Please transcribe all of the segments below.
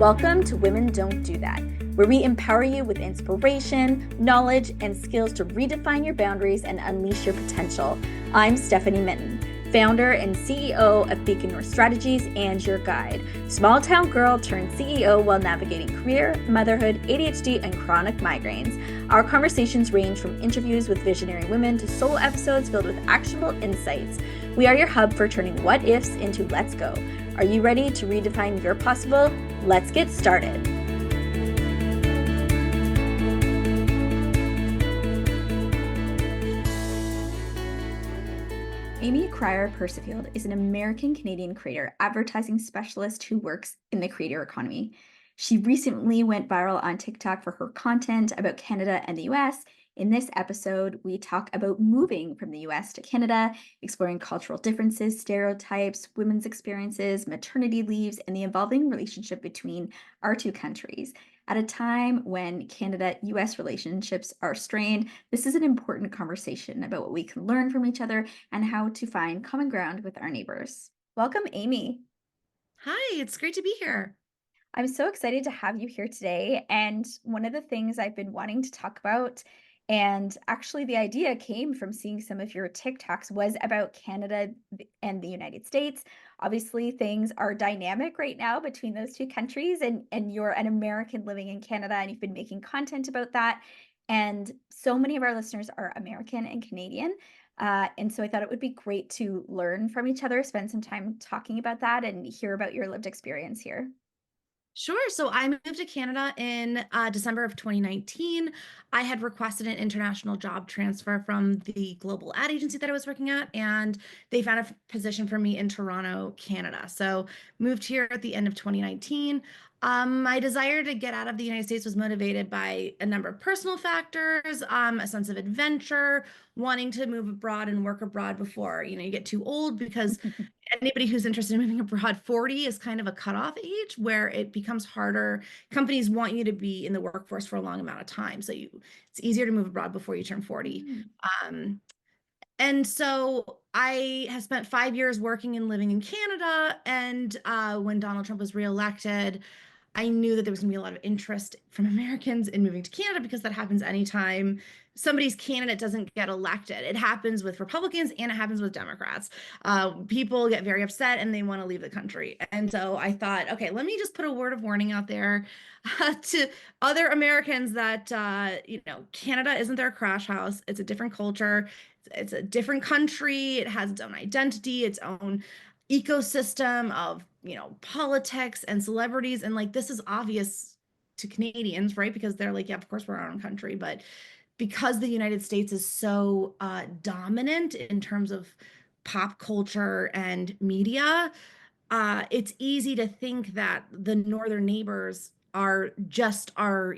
Welcome to Women Don't Do That, where we empower you with inspiration, knowledge, and skills to redefine your boundaries and unleash your potential. I'm Stephanie Minton, founder and CEO of Beacon North Strategies and your guide. Small town girl turned CEO while navigating career, motherhood, ADHD, and chronic migraines. Our conversations range from interviews with visionary women to solo episodes filled with actionable insights. We are your hub for turning what ifs into let's go. Are you ready to redefine your possible? Let's get started. Amy Creyer Percifield is an American-Canadian creator, advertising specialist who works in the creator economy. She recently went viral on TikTok for her content about Canada and the US. In this episode, we talk about moving from the US to Canada, exploring cultural differences, stereotypes, women's experiences, maternity leaves, and the evolving relationship between our two countries. At a time when Canada-US relationships are strained, this is an important conversation about what we can learn from each other and how to find common ground with our neighbors. Welcome, Amy. Hi, it's great to be here. I'm so excited to have you here today. And one of the things I've been wanting to talk about, and actually the idea came from seeing some of your TikToks, was about Canada and the United States. Obviously, things are dynamic right now between those two countries, and you're an American living in Canada, and you've been making content about that. And so many of our listeners are American and Canadian. And so I thought it would be great to learn from each other, spend some time talking about that, and hear about your lived experience here. Sure. So I moved to Canada in December of 2019. I had requested an international job transfer from the global ad agency that I was working at, and they found a position for me in Toronto, Canada. So moved here at the end of 2019. My desire to get out of the United States was motivated by a number of personal factors, a sense of adventure, wanting to move abroad and work abroad before, you get too old because anybody who's interested in moving abroad, 40 is kind of a cutoff age where it becomes harder. Companies want you to be in the workforce for a long amount of time. So it's easier to move abroad before you turn 40. Mm. Um, and so I have spent 5 years working and living in Canada. And when Donald Trump was reelected, I knew that there was going to be a lot of interest from Americans in moving to Canada because that happens anytime somebody's candidate doesn't get elected. It happens with Republicans and it happens with Democrats. People get very upset and they want to leave the country. And so I thought, okay, let me just put a word of warning out there to other Americans that, Canada isn't their crash house. It's a different culture. It's a different country. It has its own identity, its own ecosystem of politics and celebrities, and like this is obvious to Canadians, right? Because they're like, yeah, of course we're our own country, but because the United States is so dominant in terms of pop culture and media, it's easy to think that the northern neighbors are just our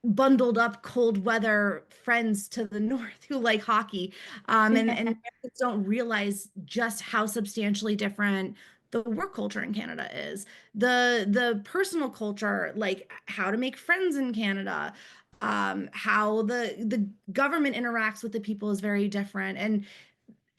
bundled up cold weather friends to the north who like hockey, and Americans don't realize just how substantially different the work culture in Canada is, the personal culture, like how to make friends in Canada, how the government interacts with the people is very different, and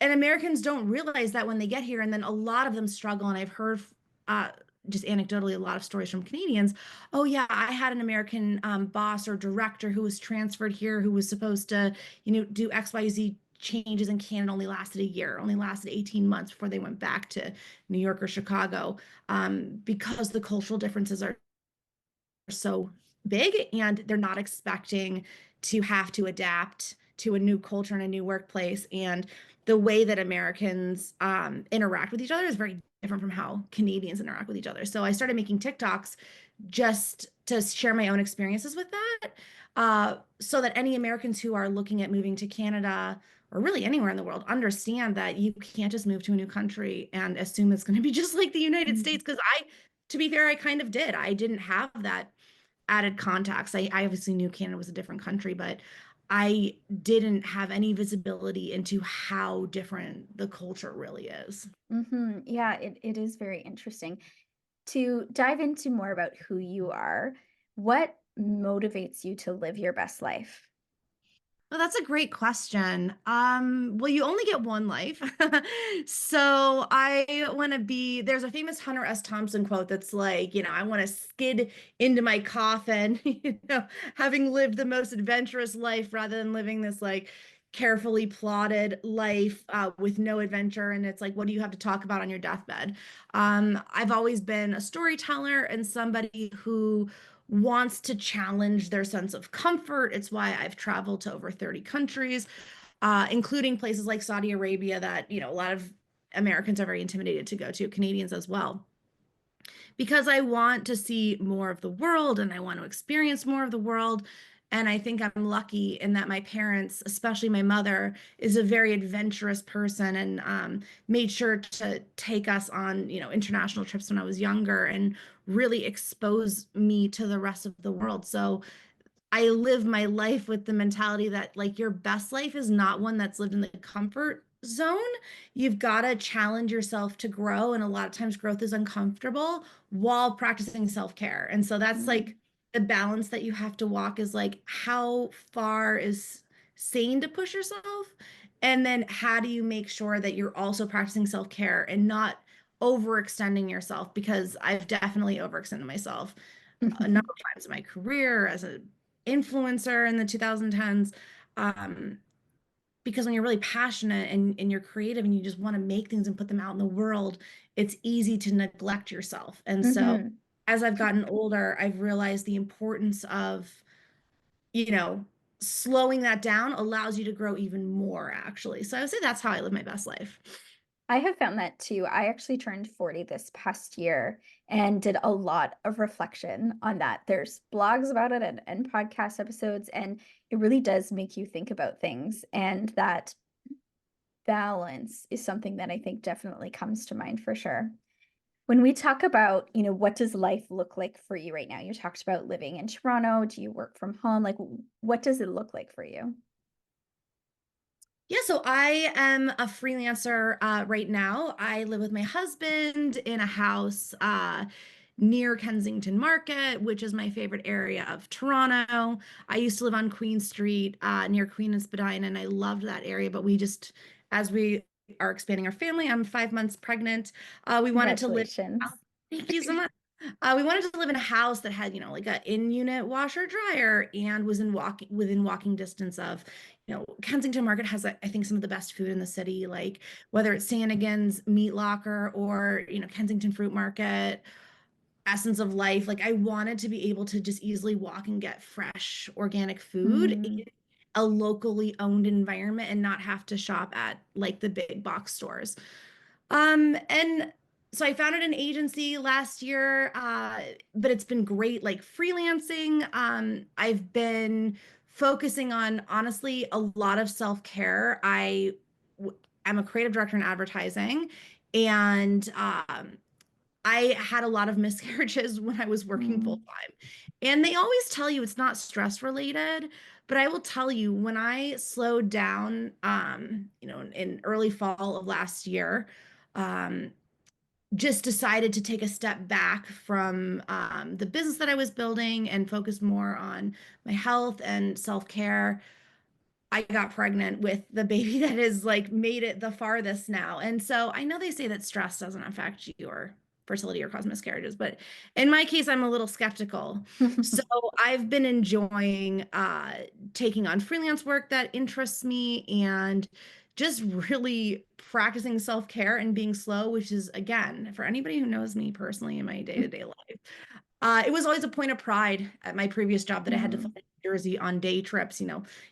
Americans don't realize that when they get here, and then a lot of them struggle. And I've heard uh, just anecdotally a lot of stories from Canadians. Oh yeah, I had an American boss or director who was transferred here, who was supposed to, do XYZ changes in Canada, only lasted a year, only lasted 18 months before they went back to New York or Chicago, because the cultural differences are so big and they're not expecting to have to adapt to a new culture and a new workplace. And the way that Americans interact with each other is very different from how Canadians interact with each other. So I started making TikToks just to share my own experiences with that, so that any Americans who are looking at moving to Canada or really anywhere in the world understand that you can't just move to a new country and assume it's going to be just like the United States. Because to be fair, I kind of did. I didn't have that added context. I obviously knew Canada was a different country, but I didn't have any visibility into how different the culture really is. Yeah, it is very interesting. To dive into more about who you are, what motivates you to live your best life? Well, that's a great question. Well, you only get one life. So I want to be, there's a famous Hunter S. Thompson quote that's like, I want to skid into my coffin, having lived the most adventurous life rather than living this like carefully plotted life with no adventure. And it's like, what do you have to talk about on your deathbed? I've always been a storyteller and somebody who wants to challenge their sense of comfort. It's why I've traveled to over 30 countries, including places like Saudi Arabia that, a lot of Americans are very intimidated to go to, Canadians as well, because I want to see more of the world and I want to experience more of the world. And I think I'm lucky in that my parents, especially my mother, is a very adventurous person and made sure to take us on, international trips when I was younger and really expose me to the rest of the world. So I live my life with the mentality that like your best life is not one that's lived in the comfort zone. You've got to challenge yourself to grow. And a lot of times growth is uncomfortable while practicing self-care. And so that's like Mm, the balance that you have to walk is like how far is sane to push yourself? And then how do you make sure that you're also practicing self-care and not overextending yourself? Because I've definitely overextended myself a number of times in my career as an influencer in the 2010s. Um, because when you're really passionate and you're creative and you just want to make things and put them out in the world, it's easy to neglect yourself. And so mhm, as I've gotten older, I've realized the importance of, you know, slowing that down allows you to grow even more, actually. So I would say that's how I live my best life. I have found that too. I actually turned 40 this past year and did a lot of reflection on that. There's blogs about it and podcast episodes, and it really does make you think about things. And that balance is something that I think definitely comes to mind for sure. When we talk about, what does life look like for you right now? You talked about living in Toronto. Do you work from home? Like, what does it look like for you? Yeah, so I am a freelancer right now. I live with my husband in a house near Kensington Market, which is my favorite area of Toronto. I used to live on Queen Street near Queen and Spadina, and I loved that area. But we just, as we are expanding our family, I'm 5 months pregnant. We wanted to live. Congratulations. Thank you so much. We wanted to live in a house that had, like a in-unit washer dryer and was within walking distance of, Kensington Market has, I think, some of the best food in the city, like whether it's Sanigan's Meat Locker or, Kensington Fruit Market, Essence of Life. Like I wanted to be able to just easily walk and get fresh organic food in Mm, a locally owned environment and not have to shop at like the big box stores. And so I founded an agency last year, but it's been great, like freelancing. I've been focusing on honestly a lot of self-care. I'm a creative director in advertising, and I had a lot of miscarriages when I was working full mm, time. And they always tell you it's not stress related, but I will tell you when I slowed down, in early fall of last year, um, just decided to take a step back from the business that I was building and focus more on my health and self-care. I got pregnant with the baby that has like made it the farthest now. And so I know they say that stress doesn't affect your fertility or cause miscarriages, but in my case, I'm a little skeptical. So I've been enjoying taking on freelance work that interests me and just really practicing self-care and being slow, which is, again, for anybody who knows me personally in my day-to-day life, it was always a point of pride at my previous job that I had to fly mm, to New Jersey on day trips,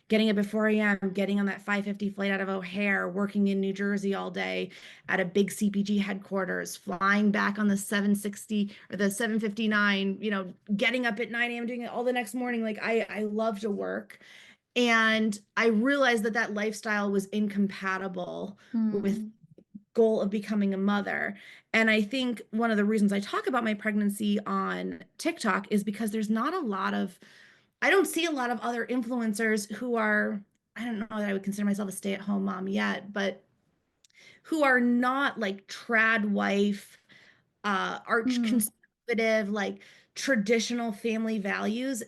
getting up at 4 a.m., getting on that 5:50 flight out of O'Hare, working in New Jersey all day at a big CPG headquarters, flying back on the 760 or the 759, getting up at 9 a.m., doing it all the next morning. Like I love to work. And I realized that that lifestyle was incompatible with mm, goal of becoming a mother. And I think one of the reasons I talk about my pregnancy on TikTok is because I don't see a lot of other influencers who are, I don't know that I would consider myself a stay-at-home mom yet, but who are not like trad wife, arch mm, conservative, like traditional family values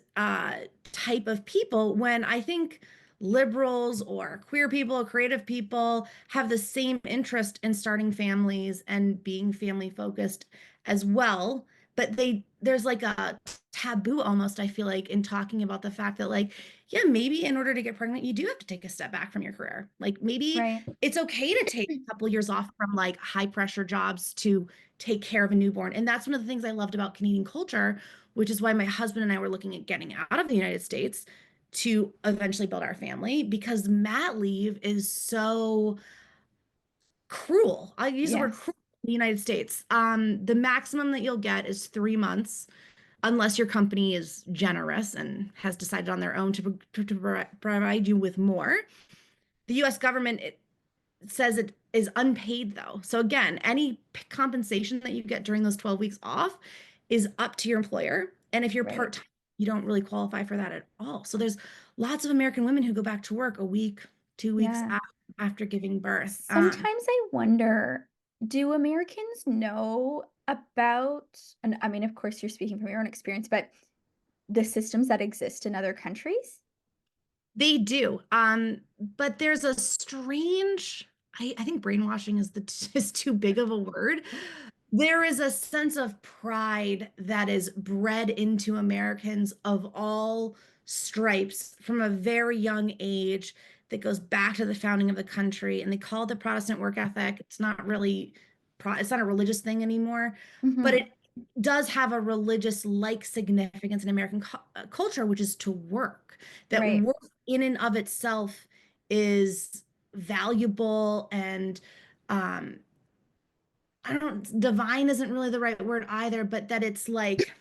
type of people when I think liberals or queer people or creative people have the same interest in starting families and being family focused as well. But there's like a taboo almost, I feel like, in talking about the fact that, like, yeah, maybe in order to get pregnant, you do have to take a step back from your career. Like maybe Right. it's okay to take a couple years off from like high pressure jobs to take care of a newborn. And that's one of the things I loved about Canadian culture, which is why my husband and I were looking at getting out of the United States to eventually build our family, because mat leave is so cruel. I use the word Yes. cruel in the United States. The maximum that you'll get is 3 months, unless your company is generous and has decided on their own to provide you with more. The US government, it says it is unpaid though. So again, any compensation that you get during those 12 weeks off is up to your employer. And if you're Right. part-time, you don't really qualify for that at all. So there's lots of American women who go back to work a week, 2 weeks Yeah. after giving birth. Sometimes I wonder, do Americans know about, and I mean, of course, you're speaking from your own experience, but the systems that exist in other countries? They do. But there's a strange, I think brainwashing is the is too big of a word. There is a sense of pride that is bred into Americans of all stripes from a very young age that goes back to the founding of the country. And they call it the Protestant work ethic. It's not really, it's not a religious thing anymore, but Mhm. it does have a religious like significance in American culture, which is to work. That Right. work in and of itself is valuable and um, I don't, divine isn't really the right word either, but that it's like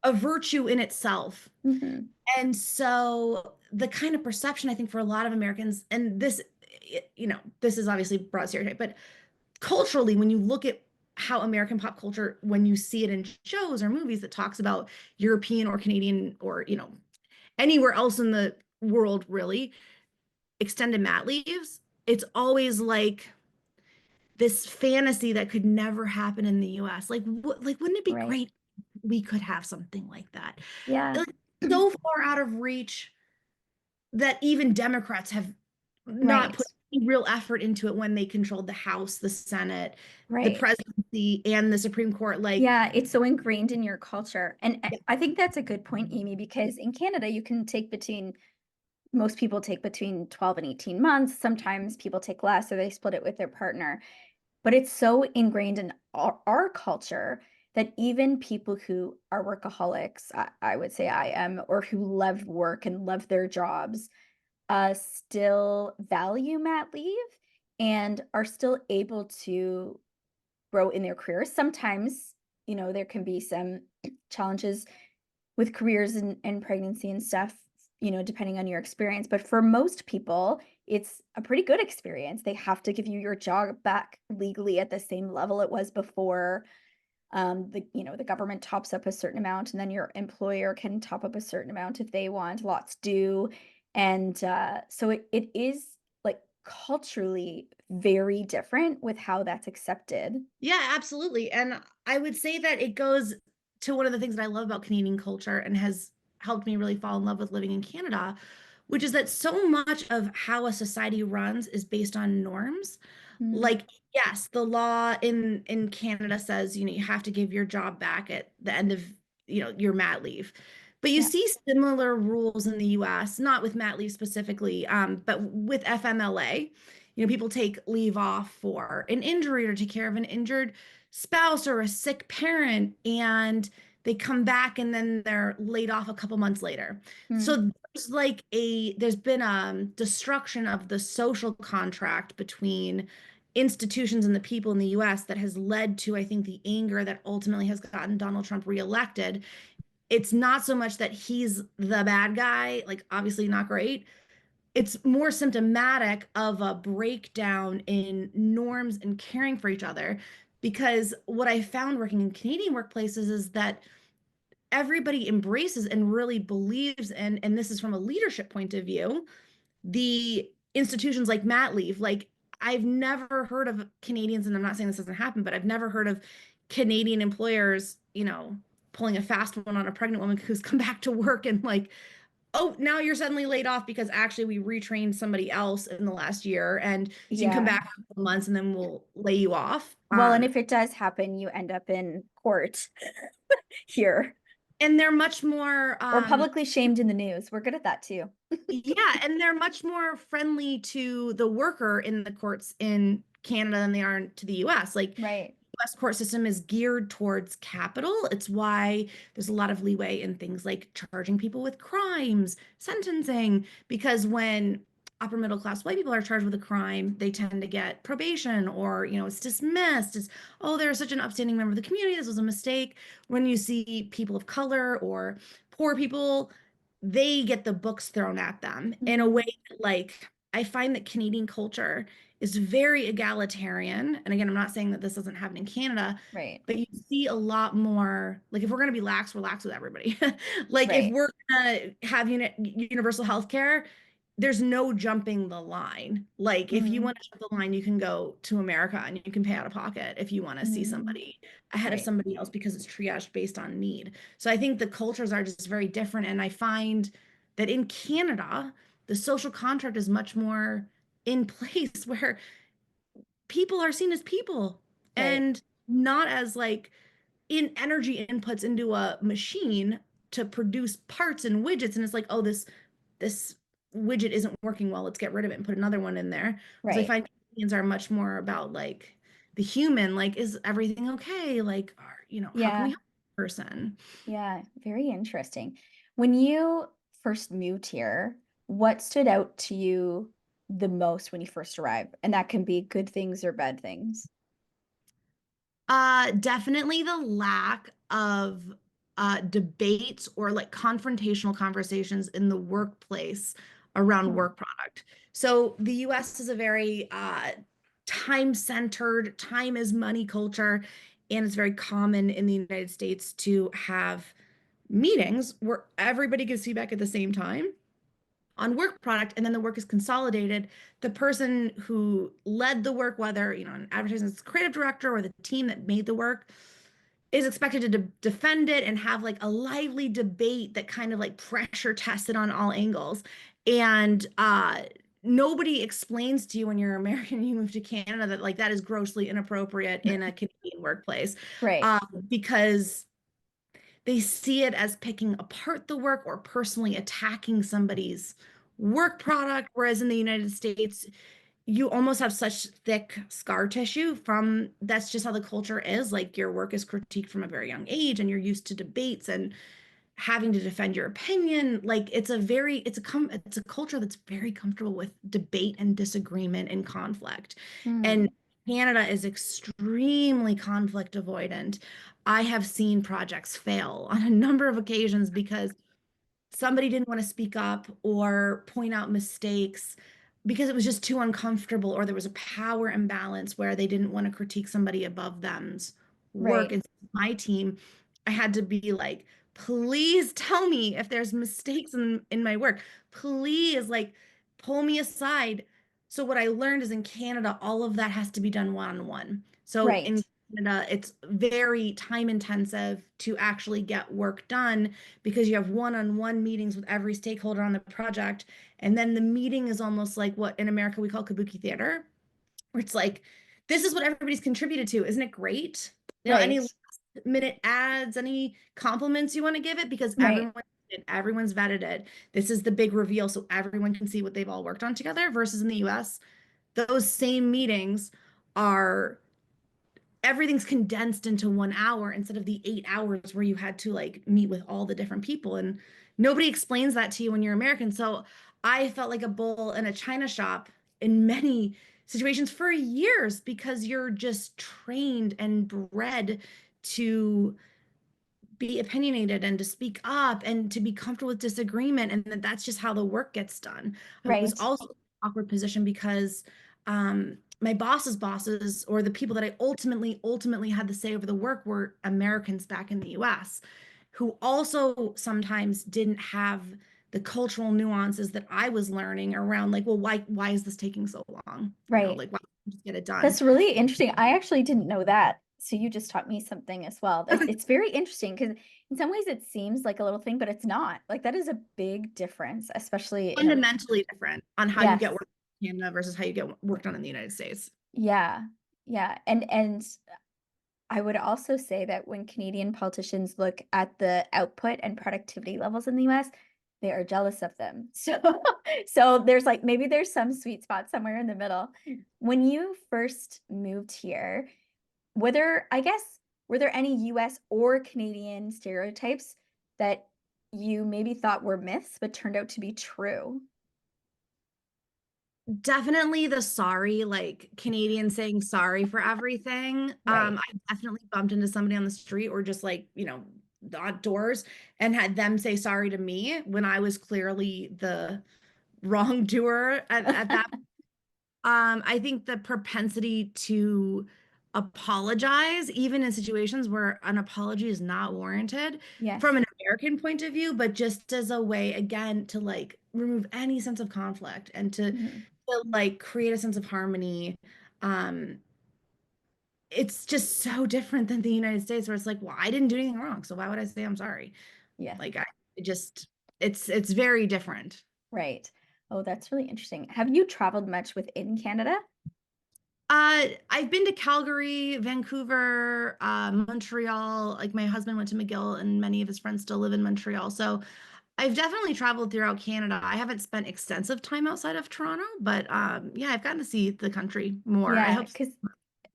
a virtue in itself. Mhm. And so the kind of perception I think for a lot of Americans, and this, this is obviously broad stereotype, but culturally, when you look at how American pop culture, when you see it in shows or movies that talks about European or Canadian or, anywhere else in the world, really, extended mat leaves, it's always like this fantasy that could never happen in the US. Like wouldn't it be Right. great if we could have something like that? Yeah. Like so far out of reach that even Democrats have not Right. put any real effort into it when they controlled the House, the Senate, the Right. presidency, and the Supreme Court. Like, Yeah, it's so ingrained in your culture. And yeah, I think that's a good point, Amy, because in Canada, you can take between most people take between 12 and 18 months. Sometimes people take less or they split it with their partner. But it's so ingrained in our culture that even people who are workaholics, I would say I am, or who love work and love their jobs, still value mat leave and are still able to grow in their careers. Sometimes, there can be some challenges with careers and pregnancy and stuff, depending on your experience. But for most people, it's a pretty good experience. They have to give you your job back legally at the same level it was before. The government tops up a certain amount, and then your employer can top up a certain amount if they want. Lots do, and so it is like culturally very different with how that's accepted. yeah, absolutely. And I would say that it goes to one of the things that I love about Canadian culture and has helped me really fall in love with living in Canada, which is that so much of how a society runs is based on norms. Mm, Like, yes, the law in Canada says, you have to give your job back at the end of, your mat leave. But you yeah. see similar rules in the US, not with mat leave specifically, but with FMLA. People take leave off for an injury or take care of an injured spouse or a sick parent, and they come back and then they're laid off a couple months later. Mm, So there's been destruction of the social contract between institutions and the people in the US that has led to, I think, the anger that ultimately has gotten Donald Trump reelected. It's not so much that he's the bad guy, like obviously not great. It's more symptomatic of a breakdown in norms and caring for each other. Because what I found working in Canadian workplaces is that everybody embraces and really believes in, and this is from a leadership point of view, the institutions like mat leave. Like, I've never heard of Canadians, and I'm not saying this doesn't happen, but I've never heard of Canadian employers, pulling a fast one on a pregnant woman who's come back to work and like oh, now you're suddenly laid off because actually we retrained somebody else in the last year, and so you can come Yeah. back in a couple months and then we'll lay you off. Well, and if it does happen, you end up in court here And they're much more or publicly shamed in the news. We're good at that too. yeah, and they're much more friendly to the worker in the courts in Canada than they are to the US. Like, Right. US court system is geared towards capital. It's why there's a lot of leeway in things like charging people with crimes, sentencing, because when upper middle class white people are charged with a crime, they tend to get probation, or, it's dismissed. It's, oh, they're such an upstanding member of the community. This was a mistake. When you see people of color or poor people, they get the books thrown at them in a way Mm, that, like, I find that Canadian culture is very egalitarian. And again, I'm not saying that this doesn't happen in Canada, right. but you see a lot more, like, if we're going to be lax, we're lax with everybody. Like, if Right. we're going to have universal health care, there's no jumping the line. Like, if you Mm, want to jump the line, you can go to America and you can pay out of pocket if you want to see mm, somebody ahead of right. somebody else because it's triaged based on need. So I think the cultures are just very different. And I find that in Canada, the social contract is much more in place where people are seen as people Right. and not as like in energy inputs into a machine to produce parts and widgets. And it's like, oh, this widget isn't working well, let's get rid of it and put another one in there. Whereas I Right. find Canadians are much more about like the human, like, is everything okay? Like, how can we Yeah. help the person? Yeah. Very interesting. When you first moved here, what stood out to you the most when you first arrived? And that can be good things or bad things. Definitely the lack of debates or like confrontational conversations in the workplace around Hmm. work product. So the US is a very time-centered, time is money culture, and it's very common in the United States to have meetings where everybody gives feedback at the same time on work product, and then the work is consolidated. The person who led the work, whether an advertising's creative director or the team that made the work, is expected to defend it and have like a lively debate that kind of like pressure tested on all angles. And nobody explains to you when you're American, you move to Canada, that like that is grossly inappropriate in a Canadian workplace, Right. because they see it as picking apart the work or personally attacking somebody's work product. Whereas in the United States, you almost have such thick scar tissue from that's just how the culture is. Like, your work is critiqued from a very young age and you're used to debates and having to defend your opinion. Like, it's a culture that's very comfortable with debate and disagreement and conflict. And Hmm. Canada is extremely conflict avoidant. I have seen projects fail on a number of occasions because somebody didn't want to speak up or point out mistakes because it was just too uncomfortable, or there was a power imbalance where they didn't want to critique somebody above them's work. Right. And my team, I had to be like, please tell me if there's mistakes in my work. Please, like, pull me aside. So what I learned is in Canada, all of that has to be done one-on-one. So in Right. Canada, it's very time intensive to actually get work done because you have one-on-one meetings with every stakeholder on the project. And then the meeting is almost like what in America we call kabuki theater, where it's like, this is what everybody's contributed to. Isn't it great? Any Right. last minute ads, any compliments you want to give it, because Right. everyone's vetted it. This is the big reveal so everyone can see what they've all worked on together. Versus in the US, those same meetings are everything's condensed into 1 hour instead of the 8 hours where you had to like meet with all the different people. And nobody explains that to you when you're American. So I felt like a bull in a china shop in many situations for years because you're just trained and bred to be opinionated and to speak up and to be comfortable with disagreement, and that's just how the work gets done. I was Right. also in an awkward position because my boss's bosses, or the people that I ultimately had the say over the work, were Americans back in the US, who also sometimes didn't have the cultural nuances that I was learning around, like, well, why is this taking so long? Right. Like, why don't you just get it done? That's really interesting. I actually didn't know that. So you just taught me something as well. Okay. It's very interesting because in some ways it seems like a little thing, but it's not. Like that is a big difference, especially in a Fundamentally different on how you get yes. work in Canada versus how you get work done in the United States. Yeah. Yeah. And I would also say that when Canadian politicians look at the output and productivity levels in the US, they are jealous of them. So so there's like maybe there's some sweet spot somewhere in the middle. When you first moved here, I guess, were there any US or Canadian stereotypes that you maybe thought were myths but turned out to be true? Definitely the sorry, like Canadian saying sorry for everything. Right. I definitely bumped into somebody on the street or just like, outdoors and had them say sorry to me when I was clearly the wrongdoer at that. I think the propensity to apologize, even in situations where an apology is not warranted from Yes. an American point of view, but just as a way, again, to like remove any sense of conflict and Mhm. to like create a sense of harmony. Um, it's just so different than the United States where it's like, well, I didn't do anything wrong, so why would I say I'm sorry? Yes. Like I it just it's very different. Right. Oh, that's really interesting. Have you traveled much within Canada? I've been to Calgary, Vancouver, Montreal. Like my husband went to McGill, and many of his friends still live in Montreal. So I've definitely traveled throughout Canada. I haven't spent extensive time outside of Toronto, but yeah, I've gotten to see the country more. I Yeah, hope. because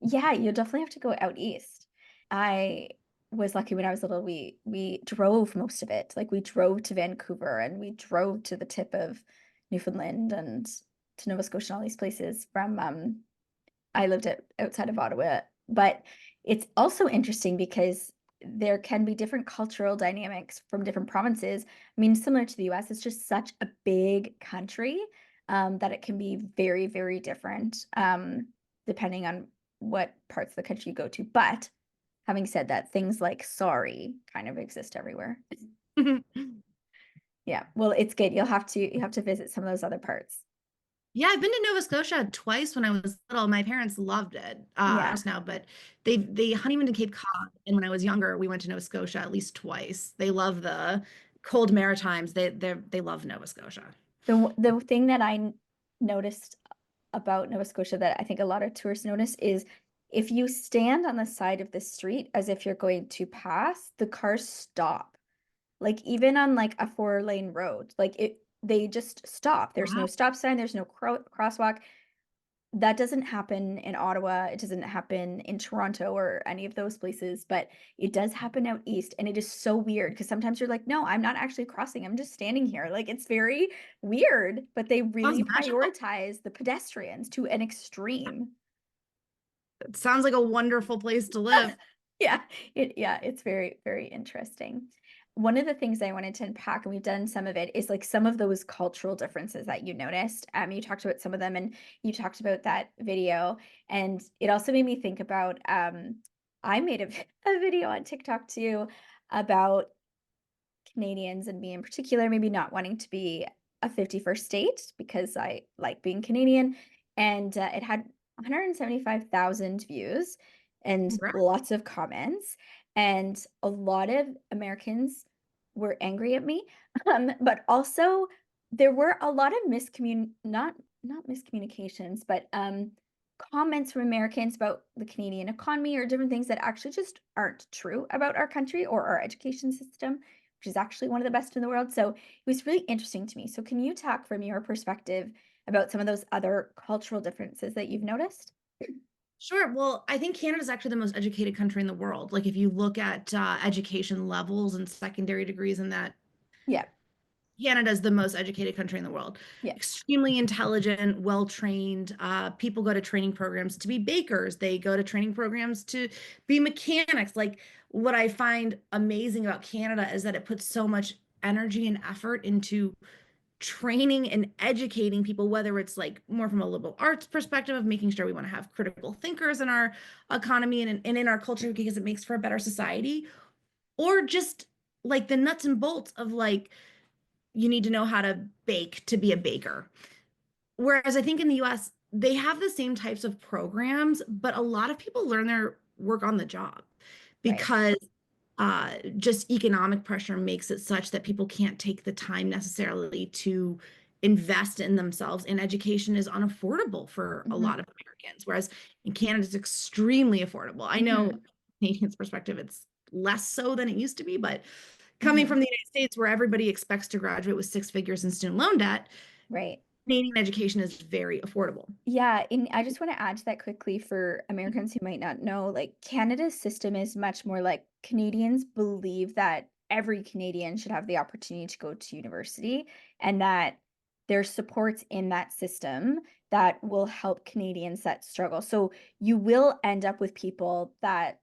yeah, you'll definitely have to go out east. I was lucky when I was little, we drove most of it. Like we drove to Vancouver and we drove to the tip of Newfoundland and to Nova Scotia and all these places from I lived outside of Ottawa, but it's also interesting because there can be different cultural dynamics from different provinces. I mean, similar to the US, it's just such a big country that it can be very, very different depending on what parts of the country you go to. But having said that, things like sorry kind of exist everywhere. Yeah, well, it's good. You have to visit some of those other parts. Yeah, I've been to Nova Scotia twice when I was little. My parents loved it. Yeah. Now, but they honeymooned to Cape Cod, and when I was younger, we went to Nova Scotia at least twice. They love the cold Maritimes. They love Nova Scotia. The thing that noticed about Nova Scotia that I think a lot of tourists notice is if you stand on the side of the street as if you're going to pass, the cars stop. Like even on like a four-lane road, like they just stop. There's no Wow. stop sign, there's no crosswalk. That doesn't happen in Ottawa. It doesn't happen in Toronto or any of those places, but it does happen out east. And it is so weird because sometimes you're like, no, I'm not actually crossing. I'm just standing here. Like it's very weird, but they Sounds really magical. prioritize the pedestrians to an extreme. It sounds like a wonderful place to live. Yeah, it's very, very interesting. One of the things I wanted to unpack, and we've done some of it, is like some of those cultural differences that you noticed. You talked about some of them, and you talked about that video, and it also made me think about. I made a video on TikTok too about Canadians and me in particular, maybe not wanting to be a 51st state because I like being Canadian. And it had 175,000 views and Congrats. lots of comments. And a lot of Americans were angry at me. But also there were a lot of not miscommunications, but comments from Americans about the Canadian economy or different things that actually just aren't true about our country or our education system, which is actually one of the best in the world. So it was really interesting to me. So can you talk from your perspective about some of those other cultural differences that you've noticed? Sure. Well, I think Canada is actually the most educated country in the world. Like if you look at education levels and secondary degrees and that, Yeah. Canada is the most educated country in the world. Yeah. Extremely intelligent, well trained. People go to training programs to be bakers. They go to training programs to be mechanics. Like what I find amazing about Canada is that it puts so much energy and effort into training and educating people, whether it's like more from a liberal arts perspective of making sure we want to have critical thinkers in our economy and in our culture because it makes for a better society, or just like the nuts and bolts of like you need to know how to bake to be a baker. Whereas I think in the US, they have the same types of programs, but a lot of people learn their work on the job Right. because just economic pressure makes it such that people can't take the time necessarily to invest in themselves, and education is unaffordable for a lot Hmm. of Americans, whereas in Canada it's extremely affordable. I know Hmm. from Canadians' perspective it's less so than it used to be, but coming Hmm. from the United States where everybody expects to graduate with six figures in student loan debt, Right. Canadian education is very affordable. Yeah, and I just want to add to that quickly for Americans who might not know, like Canada's system is much more like Canadians believe that every Canadian should have the opportunity to go to university and that there's supports in that system that will help Canadians that struggle. So you will end up with people that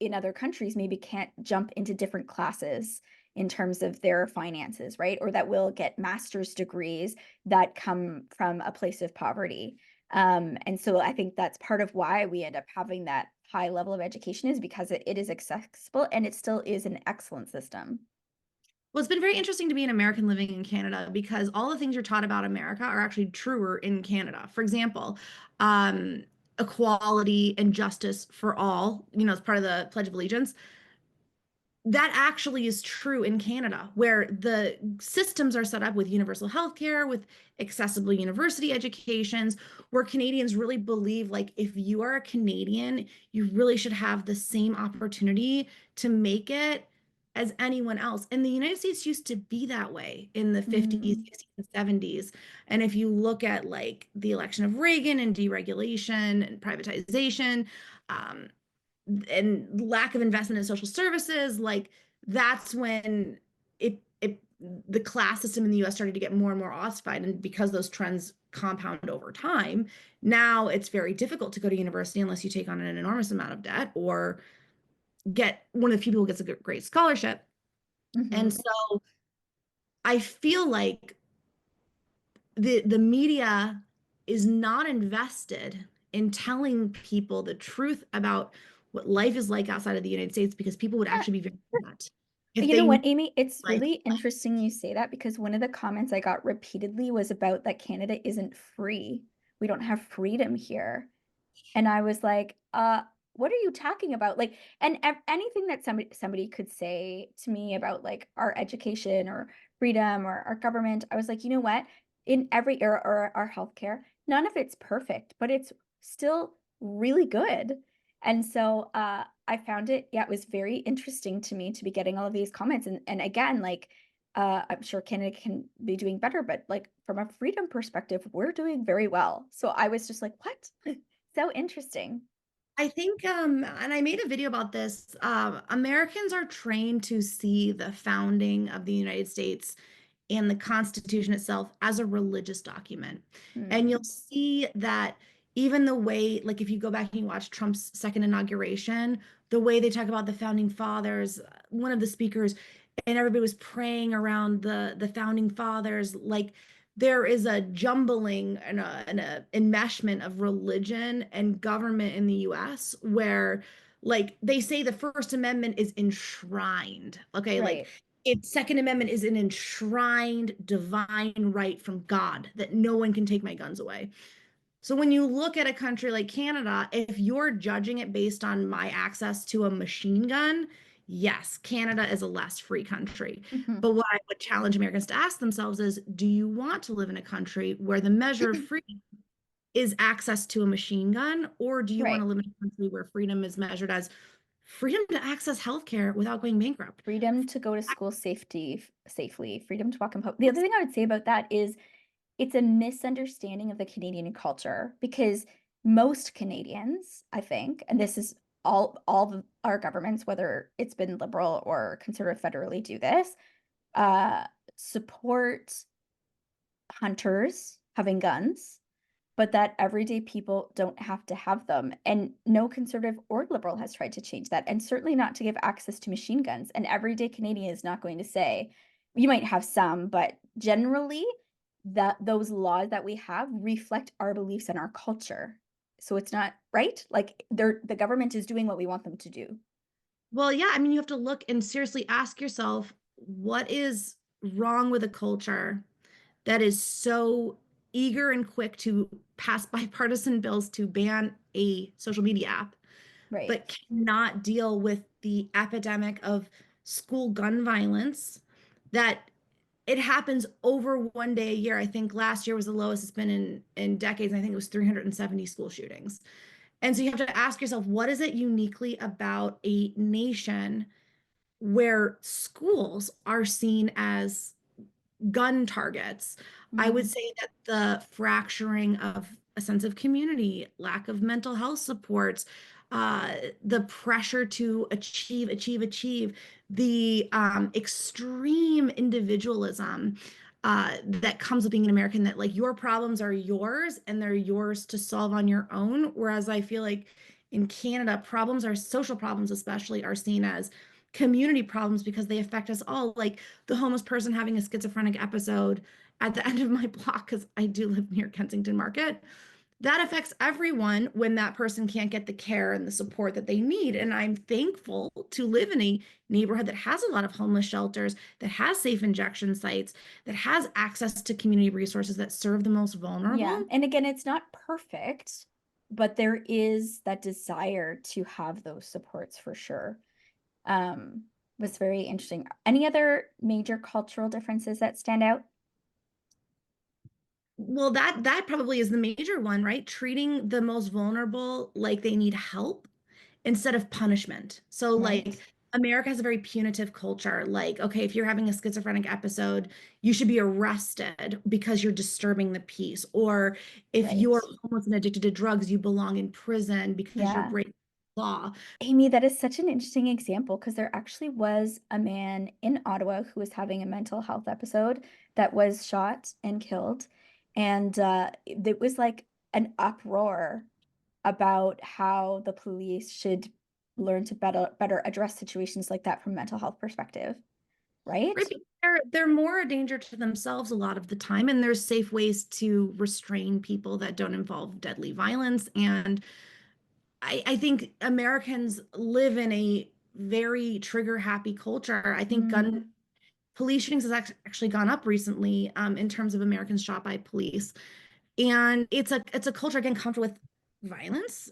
in other countries maybe can't jump into different classes in terms of their finances, right? Or that will get master's degrees that come from a place of poverty. And so I think that's part of why we end up having that high level of education is because it is accessible and it still is an excellent system. Well, it's been very interesting to be an American living in Canada because all the things you're taught about America are actually truer in Canada. For example, um, equality and justice for all, as part of the Pledge of Allegiance. That actually is true in Canada, where the systems are set up with universal healthcare, with accessible university educations, where Canadians really believe like if you are a Canadian, you really should have the same opportunity to make it as anyone else. And the United States used to be that way in the 50s, Mm, 60s, and 70s. And if you look at like the election of Reagan and deregulation and privatization, um, and lack of investment in social services, like that's when it the class system in the US started to get more and more ossified. And because those trends compound over time, now it's very difficult to go to university unless you take on an enormous amount of debt or get one of the few people who gets a great scholarship. And mhm. so I feel like the media is not invested in telling people the truth about what life is like outside of the United States because people would Yeah. actually be very upset if You know they knew what, Amy? It's life. really interesting you say that because one of the comments I got repeatedly was about that Canada isn't free. We don't have freedom here. And I was like, what are you talking about? Like, and anything that somebody could say to me about like our education or freedom or our government, I was like, you know what? In every era or our healthcare, none of it's perfect, but it's still really good. And so I found it, yeah, it was very interesting to me to be getting all of these comments. And again, like I'm sure Canada can be doing better, but like from a freedom perspective, we're doing very well. So I was just like, what? So interesting. I think, and I made a video about this. Americans are trained to see the founding of the United States and the Constitution itself as a religious document. And you'll Mm, see that even the way, like if you go back and you watch Trump's second inauguration, the way they talk about the founding fathers, one of the speakers, and everybody was praying around the founding fathers, like there is a jumbling and a enmeshment of religion and government in the US where like they say the First Amendment is enshrined. Okay, like right. its Second Amendment is an enshrined divine right from God that no one can take my guns away. So when you look at a country like Canada, if you're judging it based on my access to a machine gun, yes, Canada is a less free country. Mhm. But what I would challenge Americans to ask themselves is, do you want to live in a country where the measure of freedom is access to a machine gun, or do you want to Right. live in a country where freedom is measured as freedom to access healthcare without going bankrupt? Freedom to go to school safely, freedom to walk in public. The other thing I would say about that is it's a misunderstanding of the Canadian culture because most Canadians, I think, and this is all of our governments, whether it's been liberal or conservative federally, do this, uh, support hunters having guns but that everyday people don't have to have them. And no conservative or liberal has tried to change that, and certainly not to give access to machine guns. An everyday Canadian is not going to say, you might have some, but generally, that those laws that we have reflect our beliefs and our culture. So it's not right. Like the government is doing what we want them to do. Well, yeah, I mean, you have to look and seriously ask yourself, what is wrong with a culture that is so eager and quick to pass bipartisan bills to ban a social media app? Right. but cannot deal with the epidemic of school gun violence that it happens over 1 day a year. I think last year was the lowest it's been in decades. I think it was 370 school shootings. And so you have to ask yourself, what is it uniquely about a nation where schools are seen as gun targets? I would Mm, say that the fracturing of a sense of community, lack of mental health supports, the pressure to achieve, the extreme individualism that comes with being an American, that like your problems are yours and they're yours to solve on your own. Whereas I feel like in Canada, problems are social problems, especially, are seen as community problems because they affect us all. Like the homeless person having a schizophrenic episode at the end of my block, because I do live near Kensington Market, that affects everyone when that person can't get the care and the support that they need. And I'm thankful to live in a neighborhood that has a lot of homeless shelters, that has safe injection sites, that has access to community resources that serve the most yeah. vulnerable. And again, it's not perfect, but there is that desire to have those supports for sure. Was very interesting. Any other major cultural differences that stand out? Well, that probably is the major one, right? Treating the most vulnerable like they need help instead of punishment. So like Right. America has a very punitive culture. Like, okay, if you're having a schizophrenic episode, you should be arrested because you're disturbing the peace. Or if Right. you're homeless and addicted to drugs, you belong in prison because you're Yeah. breaking the law. Amy, that is such an interesting example because there actually was a man in Ottawa who was having a mental health episode that was shot and killed. And it was like an uproar about how the police should learn to better address situations like that from a mental health perspective, right? Right? Because they're more a danger to themselves a lot of the time, and there's safe ways to restrain people that don't involve deadly violence. And I think Americans live in a very trigger happy culture. I think gun Mm, police shootings has actually gone up recently in terms of Americans shot by police. And it's a culture again comfortable with violence,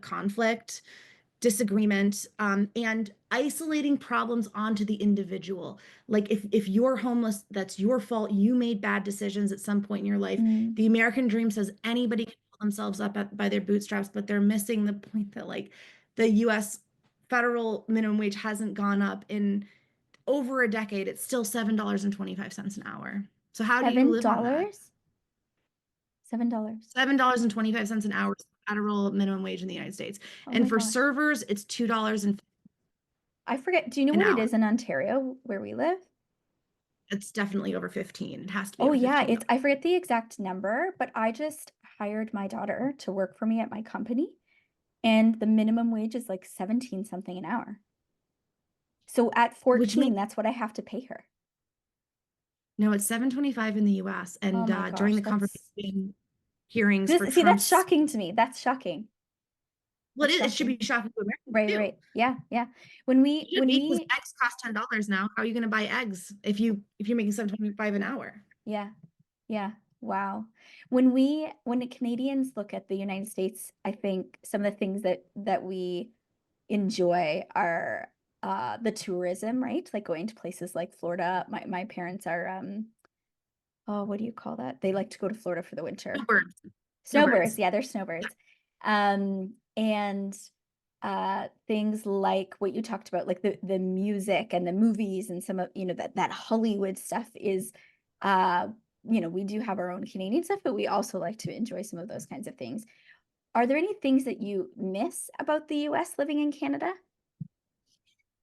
conflict, disagreement, and isolating problems onto the individual. Like if you're homeless, that's your fault. You made bad decisions at some point in your life. mm. The American dream says anybody can pull themselves up by their bootstraps, but they're missing the point that like the U.S. federal minimum wage hasn't gone up in over a decade. It's still $7.25 an hour. So how do you Seven live on that? dollars? $7. $7.25 an hour is the federal minimum wage in the United States. Oh And my for gosh. servers, it's $2 I forget. Do you know an what it hour. is in Ontario where we live? It's definitely over 15. It has to be Oh over yeah, it's $15. I forget the exact number, but I just hired my daughter to work for me at my company, and the minimum wage is like 17 something an hour. So at Which 14, makes that's what I have to pay her. no, it's 725 in the US. Oh And my during gosh, the that's confirmation hearings this for see, that's Trump's, shocking to me. That's shocking. well, That's it should be shocking. shocking to Americans Right, too. right. Yeah, yeah. When we Yeah, when because we eggs cost $10 now. How are you going to buy eggs if you're making 725 an hour? yeah, yeah. Wow. When the Canadians look at the United States, I think some of the things that we enjoy are the tourism, right? Like going to places like Florida. My parents are oh, what do you call that? They like to go to Florida for the winter. Snowbirds. Snowbirds. Snowbirds. Yeah, they're snowbirds. And things like what you talked about, like the music and the movies and some of, that Hollywood stuff is uh we do have our own Canadian stuff, but we also like to enjoy some of those kinds of things. Are there any things that you miss about the US living in Canada?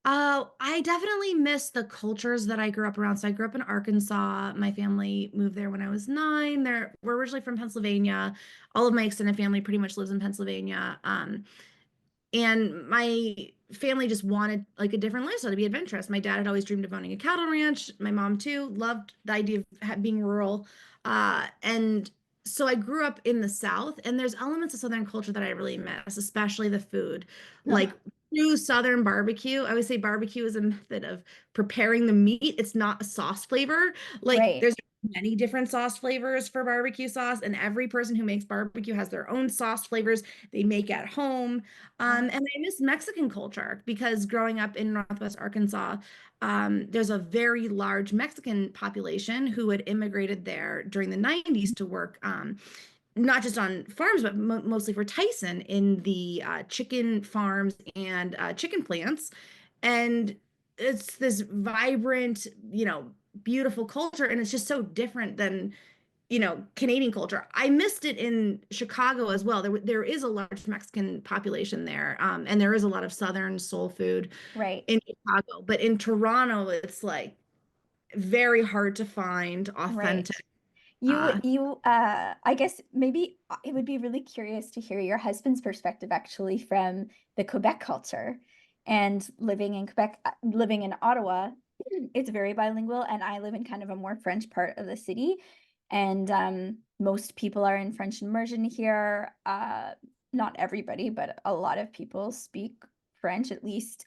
I definitely miss the cultures that I grew up around. So I grew up in Arkansas. My family moved there when I was 9. We're originally from Pennsylvania. All of my extended family pretty much lives in Pennsylvania. And my family just wanted like a different lifestyle to be adventurous. My dad had always dreamed of owning a cattle ranch. My mom too loved the idea of being rural. And so I grew up in the South, and there's elements of Southern culture that I really miss, especially the food. Like Huh, true Southern barbecue. I would say barbecue is a method of preparing the meat. It's not a sauce flavor. Like there's right. many different sauce flavors for barbecue sauce, and every person who makes barbecue has their own sauce flavors they make at home. Oh, And I miss Mexican culture because growing up in Northwest Arkansas, there's a very large Mexican population who had immigrated there during the 90s to work, not just on farms, but mostly for Tyson in the chicken farms and chicken plants. And it's this vibrant, beautiful culture. And it's just so different than, Canadian culture. I missed it in Chicago as well. There is a large Mexican population there. And there is a lot of Southern soul food right. in Chicago. But in Toronto, it's like very hard to find Right. authentic. You Uh, you I guess maybe it would be really curious to hear your husband's perspective actually from the Quebec culture and living in Quebec, living in Ottawa. It's very bilingual, and I live in kind of a more French part of the city. And most people are in French immersion here. Not everybody, but a lot of people speak French, at least,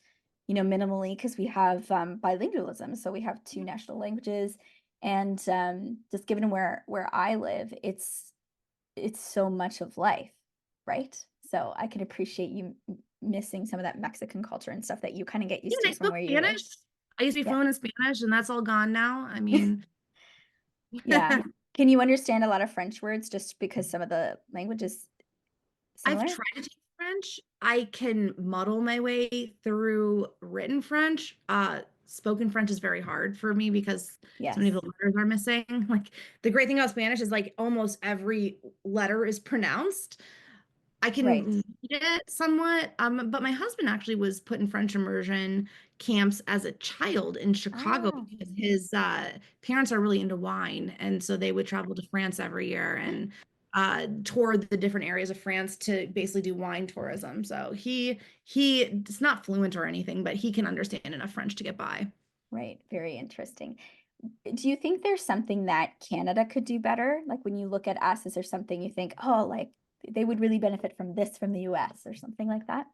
minimally, because we have bilingualism. So we have two national languages. And just given where I live, it's so much of life, right? So I can appreciate you missing some of that Mexican culture and stuff that you kind of get Yeah, used and I to from spoke where you live. Spanish. I used to be Yeah. fluent in Spanish, and that's all gone now. I mean, Yeah. Can you understand a lot of French words just because some of the language is I've similar? tried to take French. I can muddle my way through written French. Spoken French is very hard for me because so many of Yes. the letters are missing. Like the great thing about Spanish is like almost every letter is pronounced. I can Right. read it somewhat. But my husband actually was put in French immersion camps as a child in Chicago Ah, because his parents are really into wine, and so they would travel to France every year and tour the different areas of France to basically do wine tourism. So he is not fluent or anything, but he can understand enough French to get by. right. Very interesting. Do you think there's something that Canada could do better? Like when you look at us, is there something you think, oh, like they would really benefit from this from the US or something like that?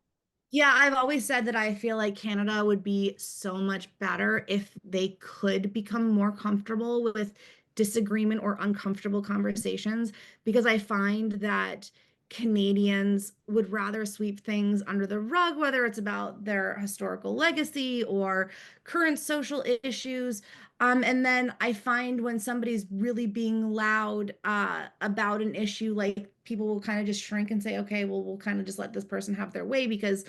Yeah, I've always said that I feel like Canada would be so much better if they could become more comfortable with disagreement or uncomfortable conversations, because I find that Canadians would rather sweep things under the rug, whether it's about their historical legacy or current social issues. And then I find when somebody's really being loud about an issue, like people will kind of just shrink and say, okay, well, we'll kind of just let this person have their way because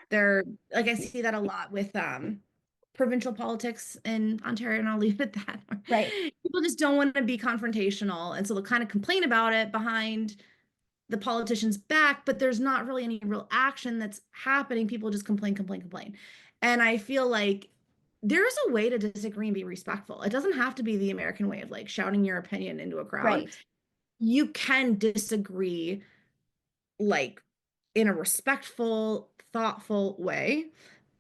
they're like I see that a lot with provincial politics in Ontario, and I'll leave it at that. Right. People just don't want to be confrontational, and so they'll kind of complain about it behind the politician's back, but there's not really any real action that's happening. People just complain, complain, complain. And I feel like there's a way to disagree and be respectful. It doesn't have to be the American way of like shouting your opinion into a crowd. Right. You can disagree like in a respectful, thoughtful way.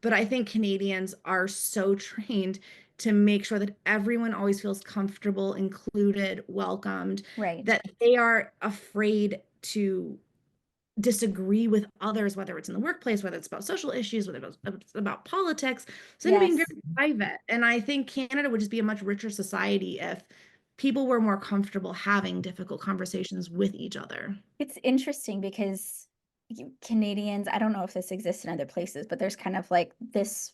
But I think Canadians are so trained to make sure that everyone always feels comfortable, included, welcomed, Right. that they are afraid to disagree with others, whether it's in the workplace, whether it's about social issues, whether it's about politics. So they're being Yes. very private. And I think Canada would just be a much richer society if people were more comfortable having difficult conversations with each other. It's interesting because Canadians, I don't know if this exists in other places, but there's kind of like this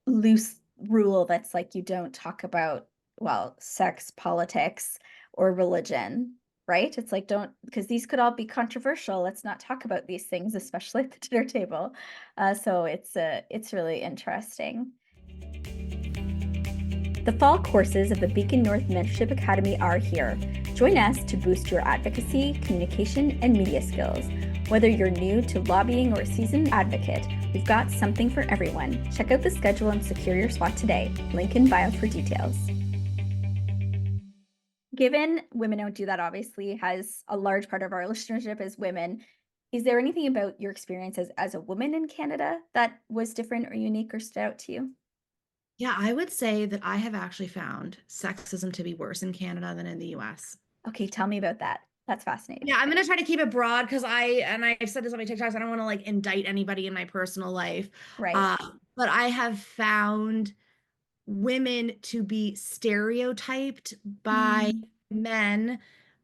loose rule that's like you don't talk about, well, sex, politics, or religion, right? It's like don't because these could all be controversial. Let's not talk about these things, especially at the dinner table. So it's really interesting. The fall courses of the Beacon North Mentorship Academy are here. Join us to boost your advocacy, communication, and media skills. Whether you're new to lobbying or a seasoned advocate, we've got something for everyone. Check out the schedule and secure your spot today. Link in bio for details. Given Women Don't Do That obviously has a large part of our listenership as women, is there anything about your experience as a woman in Canada that was different or unique or stood out to you? Yeah, I would say that I have actually found sexism to be worse in Canada than in the US. Okay, tell me about that. That's Yeah, fascinating. I'm gonna try to keep it broad because I've said this on my TikToks. I don't want to like indict anybody in my personal life. Right. Uh, but I have found women to be stereotyped by Mm, men,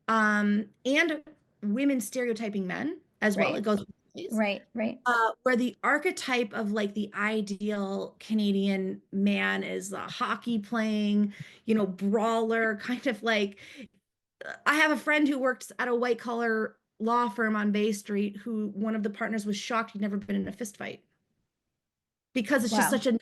and women stereotyping men as well. It right. goes both ways. Right. Right. Where the archetype of like the ideal Canadian man is a hockey playing, brawler, kind of like I have a friend who works at a white collar law firm on Bay Street who one of the partners was shocked he'd never been in a fist fight because it's just Wow. such a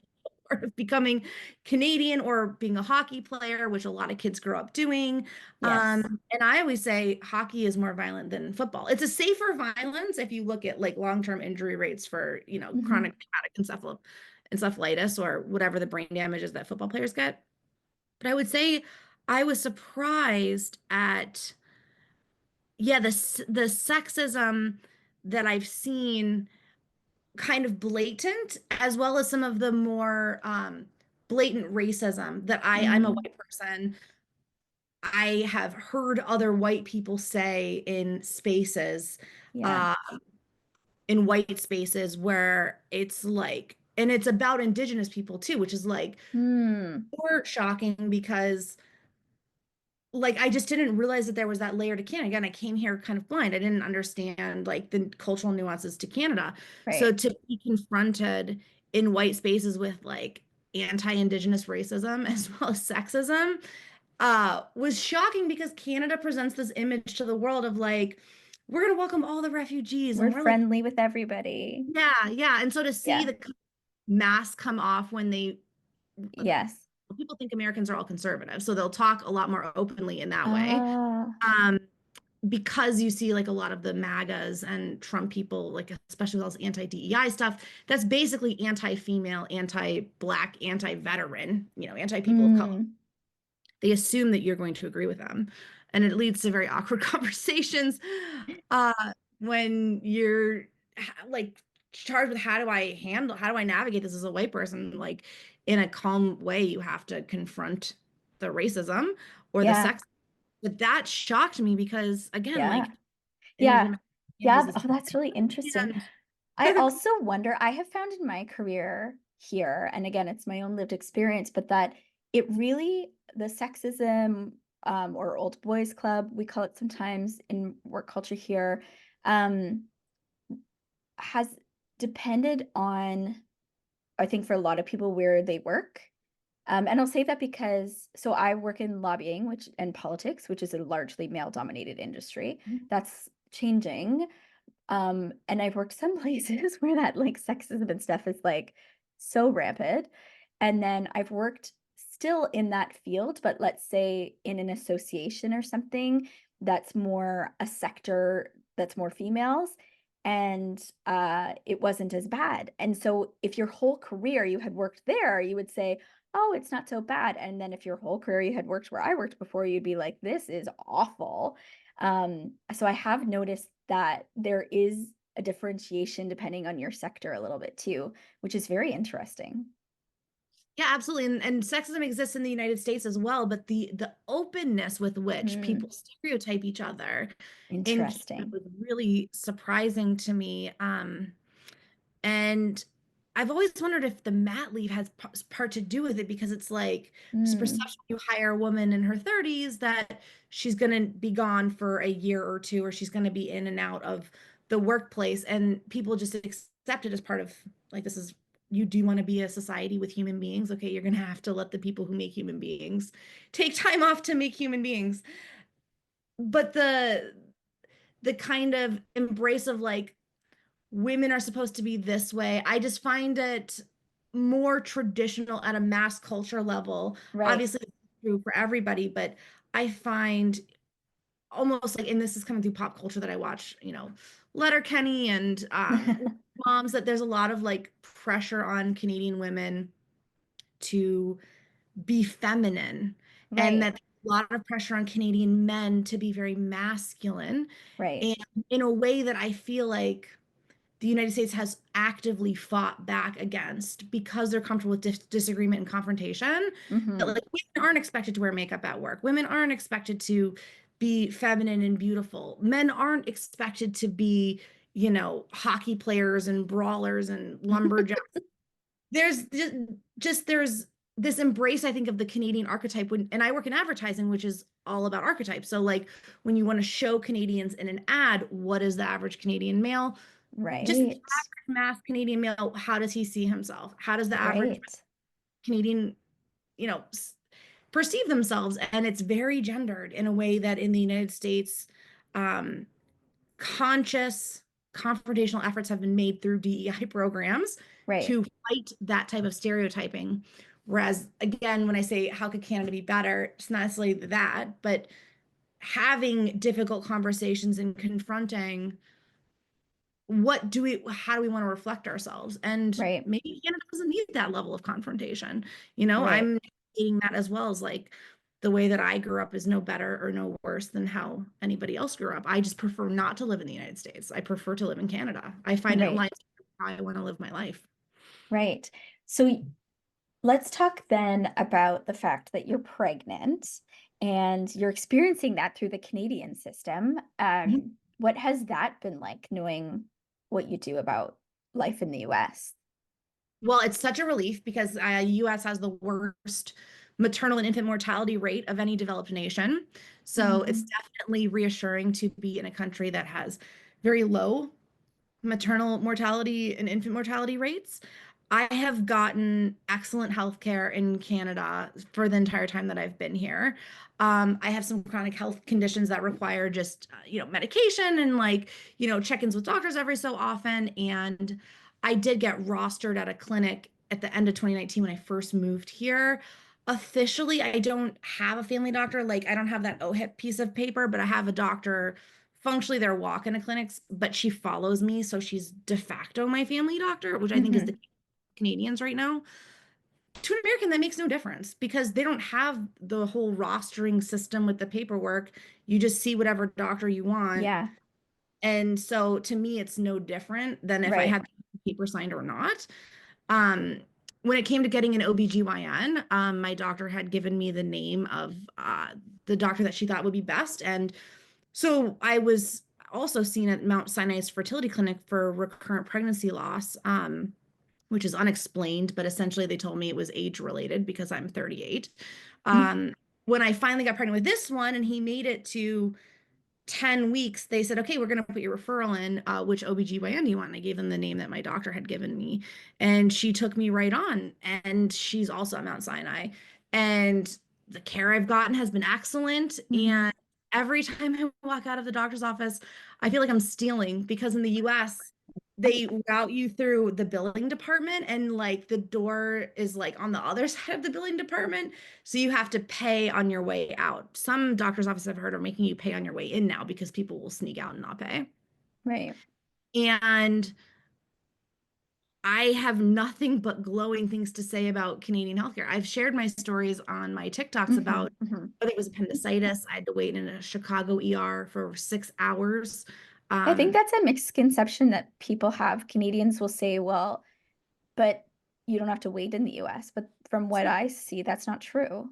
part of becoming Canadian or being a hockey player, which a lot of kids grow up doing. Yes. And I always say hockey is more violent than football. It's a safer violence if you look at like long-term injury rates for, Hmm. chronic traumatic encephalitis or whatever the brain damage is that football players get. But I would say I was surprised at, yeah, the sexism that I've seen kind of blatant, as well as some of the more blatant racism that I'm a Mm, white person. I have heard other white people say yeah. uh, in white spaces where it's like, and it's about Indigenous people too, which is like Hmm. more shocking because like I just didn't realize that there was that layer to Canada. Again, I came here kind of blind. I didn't understand like the cultural nuances to Canada. So Right. to be confronted in white spaces with like anti-Indigenous racism as well as sexism was shocking because Canada presents this image to the world of like, we're gonna welcome all the refugees We're and we're like, friendly with everybody. yeah, yeah. And so to see Yeah. the mask come off when Yes. people think Americans are all conservative, so they'll talk a lot more openly in that way. Ah, Um, because you see like a lot of the MAGAs and Trump people, like especially with all this anti-DEI stuff, that's basically anti-female, anti-black, anti-veteran, anti-people of color. mm, They assume that you're going to agree with them. And it leads to very awkward conversations uh, when you're like charged with how do I navigate this as a white person? Like in a calm way, you have to confront the racism or the yeah. sex. But that shocked me because again, Yeah. like image Yeah. in my head is Yeah. this Oh, that's really interesting. and I also wonder, I have found in my career here, and again, it's my own lived experience, but that it really, the sexism, or old boys club, we call it sometimes in work culture here, um, has depended on, I think for a lot of people, where they work. And I'll say that because, so I work in lobbying, which and politics, which is a largely male-dominated industry. That's changing. And I've worked some places where that like sexism and stuff is like so rampant. And then I've worked still in that field, but let's say in an association or something that's more a sector that's more females. And it wasn't as bad. And so if your whole career you had worked there, you would say, oh, it's not so bad. And then if your whole career you had worked where I worked before, you'd be like, this is awful. So I have noticed that there is a differentiation depending on your sector a little bit too, which is very interesting. yeah, absolutely. And sexism exists in the United States as well, but the openness with which Hmm. people stereotype each other in Canada Interesting. was really surprising to me. And I've always wondered if the mat leave has part to do with it because it's like this Mm. perception you hire a woman in her 30s that she's going to be gone for a year or two, or she's going to be in and out of the workplace. And people just accept it as part of like, this is, you do want to be a society with human beings. Okay, you're going to have to let the people who make human beings take time off to make human beings. But the kind of embrace of like, women are supposed to be this way. I just find it more traditional at a mass culture level. Right. Obviously, it's true for everybody, but I find almost like, and this is coming through pop culture that I watch, Letterkenny and moms, that there's a lot of like pressure on Canadian women to be feminine, and Right. that a lot of pressure on Canadian men to be very masculine, Right. and in a way that I feel like the United States has actively fought back against because they're comfortable with disagreement and confrontation. That Hmm. like women aren't expected to wear makeup at work. Women aren't expected to be feminine and beautiful. Men aren't expected to be, hockey players and brawlers and lumberjacks. There's just there's this embrace, I think, of the Canadian archetype and I work in advertising, which is all about archetypes. So like when you want to show Canadians in an ad, what is the average Canadian male? Just the Right. average mass Canadian male, how does he see himself? How does the average Right. Canadian, you know, perceive themselves? And it's very gendered in a way that in the United States, um, conscious confrontational efforts have been made through DEI programs Right. to fight that type of stereotyping. Whereas, again, when I say how could Canada be better, it's not necessarily that, but having difficult conversations and confronting how do we want to reflect ourselves? And Right. maybe Canada doesn't need that level of confrontation. Right. I'm navigating that as well as like the way that I grew up is no better or no worse than how anybody else grew up. I just prefer not to live in the United States. I prefer to live in Canada. I find it Right. aligns with how I want to live my life. Right. So let's talk then about the fact that you're pregnant and you're experiencing that through the Canadian system. What has that been like, knowing what you do about life in the US? Well, it's such a relief because US has the worst maternal and infant mortality rate of any developed nation. So it's Mhm. definitely reassuring to be in a country that has very low maternal mortality and infant mortality rates. I have gotten excellent healthcare in Canada for the entire time that I've been here. I have some chronic health conditions that require just, medication and like, check-ins with doctors every so often. And I did get rostered at a clinic at the end of 2019 when I first moved here. Officially, I don't have a family doctor. Like, I don't have that OHIP piece of paper, but I have a doctor functionally they're walk-in clinics, but she follows me, so she's de facto my family doctor, which I think is the Mhm. Canadians right now. To an American, that makes no difference because they don't have the whole rostering system with the paperwork. You just see whatever doctor you want. Yeah. And so to me, it's no different than if I Right. had the paper signed or not. Um, when it came to getting an OBGYN, my doctor had given me the name of the doctor that she thought would be best. And so I was also seen at Mount Sinai's fertility clinic for recurrent pregnancy loss, which is unexplained, but essentially they told me it was age related because I'm 38. Um, when I finally got pregnant with this one and he made it to 10 weeks, they said, okay, we're going to put your referral in. Which OBGYN do you want? And I gave them the name that my doctor had given me. And she took me right on. And she's also at Mount Sinai. And the care I've gotten has been excellent. Mhm. And every time I walk out of the doctor's office, I feel like I'm stealing because in the US, they route you through the billing department and like the door is like on the other side of the billing department. So you have to pay on your way out. Some doctor's offices I've heard are making you pay on your way in now because people will sneak out and not pay. Right. And I have nothing but glowing things to say about Canadian healthcare. I've shared my stories on my TikToks about Mhm. Mhm. whether it was appendicitis. I had to wait in a Chicago ER for 6 hours. I think Um, that's a misconception that people have. Canadians will say, well, but you don't have to wait in the US. But from what I see, that's not true.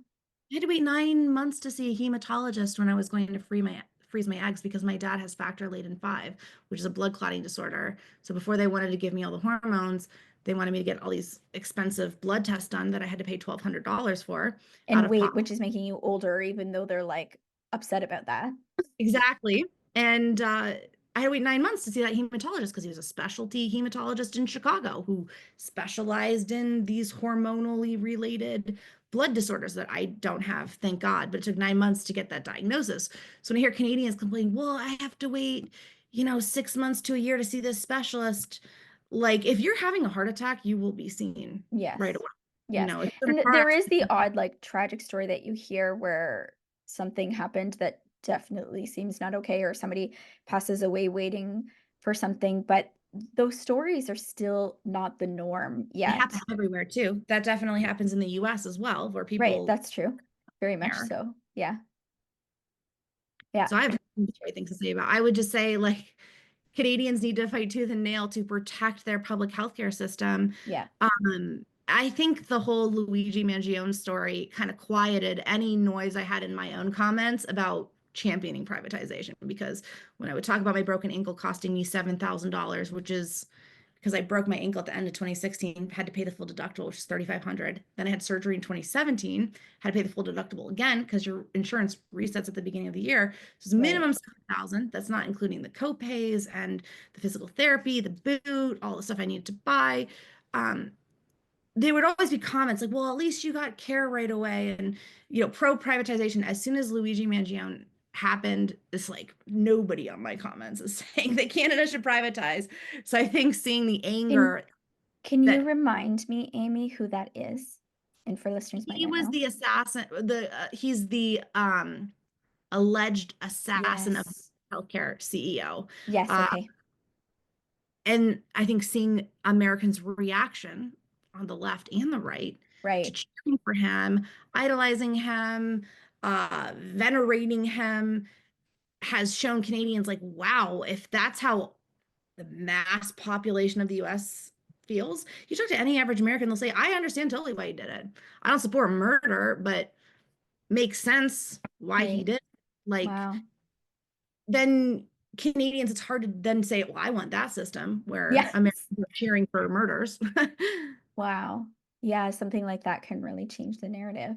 I had to wait 9 months to see a hematologist when I was going to freeze my eggs because my dad has factor Leiden 5, which is a blood clotting disorder. So before they wanted to give me all the hormones, they wanted me to get all these expensive blood tests done that I had to pay $1,200 for out And of pocket. wait, which is making you older, even though they're like upset about that. Exactly. And I had to wait 9 months to see that hematologist because he was a specialty hematologist in Chicago who specialized in these hormonally related blood disorders that I don't have, thank God. But it took 9 months to get that diagnosis. So when I hear Canadians complain, well, I have to wait, 6 months to a year to see this specialist. Like if you're having a heart attack, you will be seen right Yes. away. Yes. If you're in And a car there is the accident, odd, like, tragic story that you hear where something happened that definitely seems not okay, or somebody passes away waiting for something, but those stories are still not the norm it yet. happens everywhere too. That definitely happens in the US as well, where Right, people that's true. Very much care. so. Yeah. Yeah. So I have great things to say about. I would just say like Canadians need to fight tooth and nail to protect their public healthcare system. Yeah. I think the whole Luigi Mangione story kind of quieted any noise I had in my own comments about championing privatization because when I would talk about my broken ankle costing me $7,000, which is because I broke my ankle at the end of 2016, had to pay the full deductible, which is 3,500. Then I had surgery in 2017, had to pay the full deductible again because your insurance resets at the beginning of the year. So it's Right. minimum 7,000. That's not including the copays and the physical therapy, the boot, all the stuff I needed to buy. Um, there would always be comments like, well, at least you got care right away. And, pro privatization, as soon as Luigi Mangione happened, it's like nobody on my comments is saying that Canada should privatize. So I think seeing the And anger can you that remind me, Amy, who that is? And for listeners might he not was know. the assassin, he's the alleged assassin of Yes. healthcare CEO. Yes, Uh, okay. and I think seeing Americans' reaction on the left and the right to Right. cheering for him, idolizing him, venerating him, has shown Canadians like, wow, if that's how the mass population of the US feels, you talk to any average American, they'll say, I understand totally why he did it. I don't support murder, but makes sense why he Right. did. Like, Wow. then Canadians, it's hard to then say, well, I want that system where Yes. Americans are cheering for murders. Wow. Yeah, something like that can really change the narrative.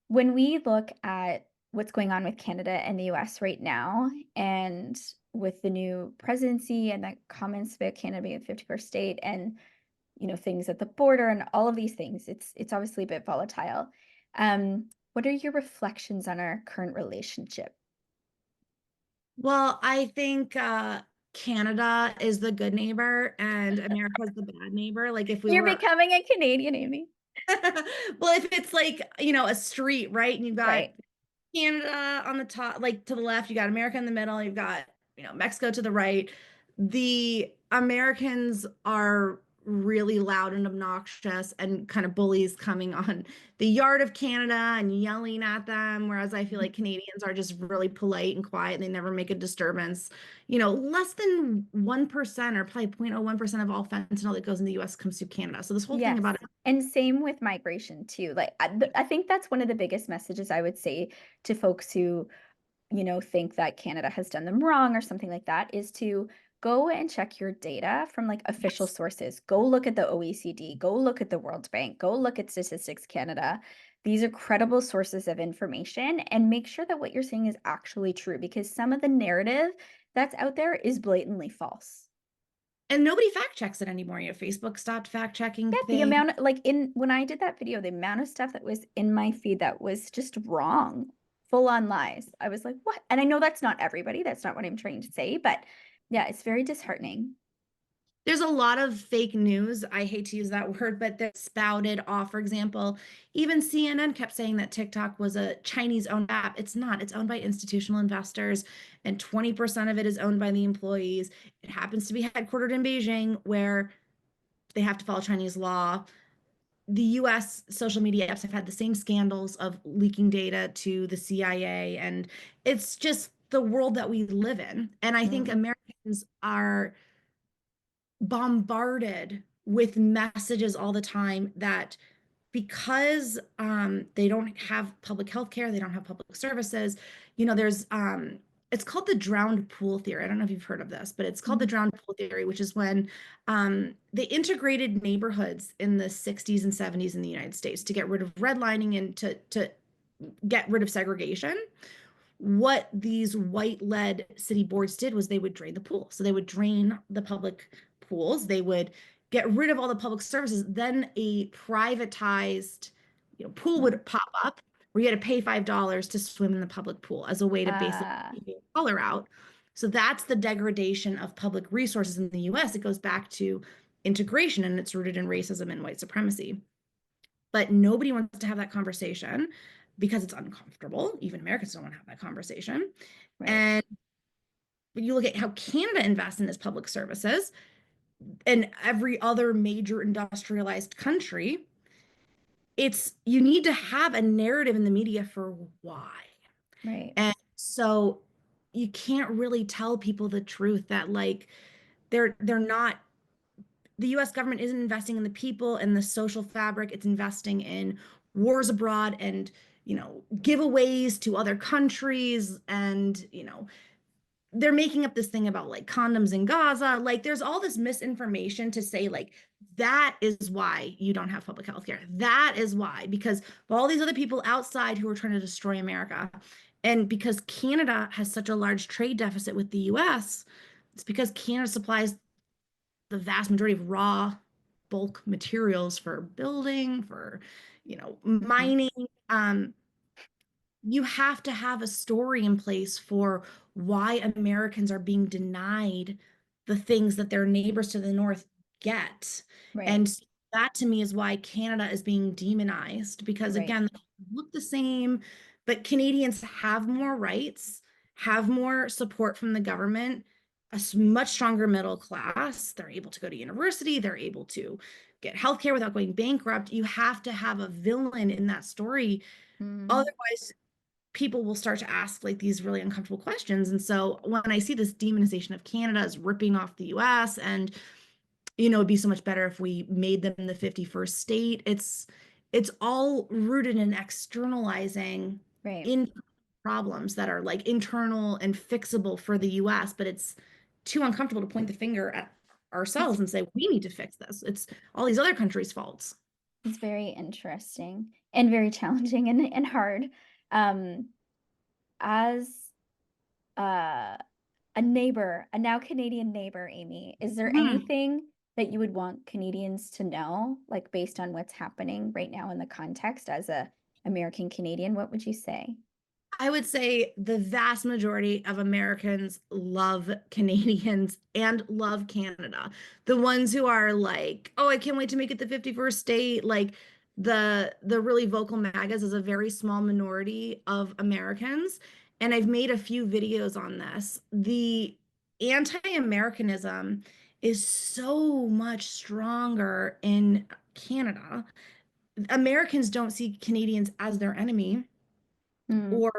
When we look at what's going on with Canada and the US right now, and with the new presidency and the comments about Canada being a 51st state and things at the border and all of these things, it's obviously a bit volatile. What are your reflections on our current relationship? Well, I think Canada is the good neighbor and America's the bad neighbor. Like if we You're were becoming a Canadian, Amy. well, if it's like, a street, right? And you've got Right. Canada on the top, like to the left, you got America in the middle, you've got, Mexico to the right. The Americans are really loud and obnoxious and kind of bullies coming on the yard of Canada and yelling at them, whereas I feel like Canadians are just really polite and quiet and they never make a disturbance. Less than 1% or probably 0.01% of all fentanyl that goes in the US comes to Canada. So this whole thing Yes. about it. And same with migration too. Like I think that's one of the biggest messages I would say to folks who think that Canada has done them wrong or something like that is to go and check your data from like official Yes. sources. Go look at the OECD, go look at the World Bank, go look at Statistics Canada. These are credible sources of information and make sure that what you're saying is actually true because some of the narrative that's out there is blatantly false. And nobody fact checks it anymore. Facebook stopped fact checking Yeah, the things. amount like in when I did that video, the amount of stuff that was in my feed that was just wrong, full on lies. I was like, what? And I know that's not everybody. That's not what I'm trying to say, but yeah, it's very disheartening. There's a lot of fake news. I hate to use that word, but they're spouted off. For example, even CNN kept saying that TikTok was a Chinese owned app. It's not. It's owned by institutional investors, and 20% of it is owned by the employees. It happens to be headquartered in Beijing, where they have to follow Chinese law. The US social media apps have had the same scandals of leaking data to the CIA, and it's just the world that we live in. And I think Mm, Americans are bombarded with messages all the time that because they don't have public health care, they don't have public services, there's it's called the drowned pool theory. I don't know if you've heard of this, but it's called the mm, drowned pool theory, which is when they integrated neighborhoods in the 60s and 70s in the United States to get rid of redlining and to get rid of segregation. What these white led city boards did was they would drain the pool. So they would drain the public pools, they would get rid of all the public services. Then a privatized, pool mm. would pop up where you had to pay $5 to swim in the public pool as a way to basically Uh, keep your color out. So that's the degradation of public resources in the US. It goes back to integration and it's rooted in racism and white supremacy. But nobody wants to have that conversation because it's uncomfortable. Even Americans don't want to have that conversation. right, And when you look at how Canada invests in its public services and every other major industrialized country, it's you need to have a narrative in the media for why. right. And so you can't really tell people the truth that like they're not the US government isn't investing in the people and the social fabric. It's investing in wars abroad and, giveaways to other countries and, they're making up this thing about like condoms in Gaza. Like there's all this misinformation to say like that is why you don't have public health care. That is why, because of all these other people outside who are trying to destroy America. And because Canada has such a large trade deficit with the US, it's because Canada supplies the vast majority of raw bulk materials for building, for, Mhm. mining. You have to have a story in place for why Americans are being denied the things that their neighbors to the north get. Right. And that to me is why Canada is being demonized because, Right. again, they look the same, but Canadians have more rights, have more support from the government, much stronger middle class. They're able to go to university, they're able to get healthcare without going bankrupt. You have to have a villain in that story. Mm. Otherwise, people will start to ask like these really uncomfortable questions. And so when I see this demonization of Canada as ripping off the US and it'd be so much better if we made them the 51st state, it's all rooted in externalizing Right. in problems that are like internal and fixable for the US, but it's too uncomfortable to point the finger at It's ourselves and say we need to fix this. It's all these other countries' faults. it's very interesting and very challenging and hard. Um, as uh, a neighbor, a now Canadian neighbor, Amy, is there Mhm. anything that you would want Canadians to know, like based on what's happening right now in the context as a American Canadian? What would you say? I would say the vast majority of Americans love Canadians and love Canada. The ones who are like, "Oh, I can't wait to make it the 51st state," like the really vocal MAGAs is a very small minority of Americans, and I've made a few videos on this. The anti-Americanism is so much stronger in Canada. Americans don't see Canadians as their enemy Mm, or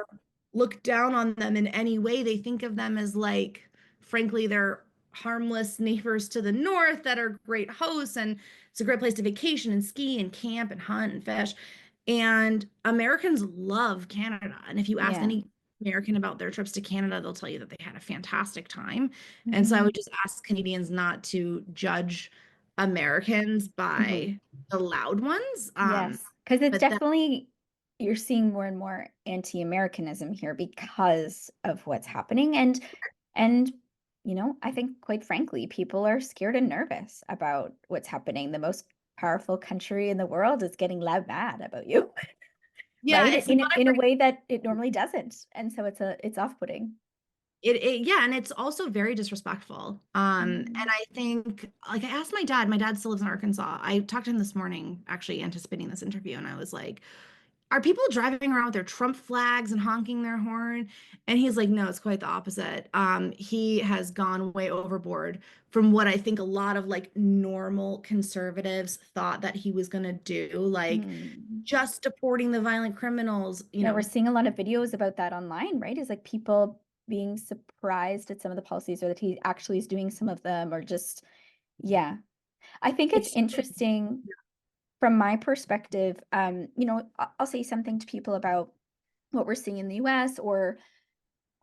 look down on them in any way. They think of them as like, frankly, they're harmless neighbors to the north that are great hosts, and it's a great place to vacation and ski and camp and hunt and fish. And Americans love Canada. And if you ask yeah. any American about their trips to Canada, they'll tell you that they had a fantastic time. And so I Hmm. would just ask Canadians not to judge Americans Hmm. by the loud ones. Yes, because it's But then, definitely you're seeing more and more anti-Americanism here because of what's happening. And I think quite frankly, people are scared and nervous about what's happening. The most powerful country in the world is getting loud mad about you, yeah, right? it's not In a way that it normally doesn't. And so it's off-putting. yeah, and it's also very disrespectful. And Mm, I think like I asked my dad still lives in Arkansas. I talked to him this morning, actually anticipating this interview, and I was like, are people driving around with their Trump flags and honking their horn? And he's like, no, it's quite the opposite. He has gone way overboard from what I think a lot of like normal conservatives thought that he was gonna do, like mm. just deporting the violent criminals, Yeah, we're seeing a lot of videos about that online, right? Is like people being surprised at some of the policies or that he actually is doing some of them or just, yeah. I think it's it's interesting from my perspective. I'll say something to people about what we're seeing in the US or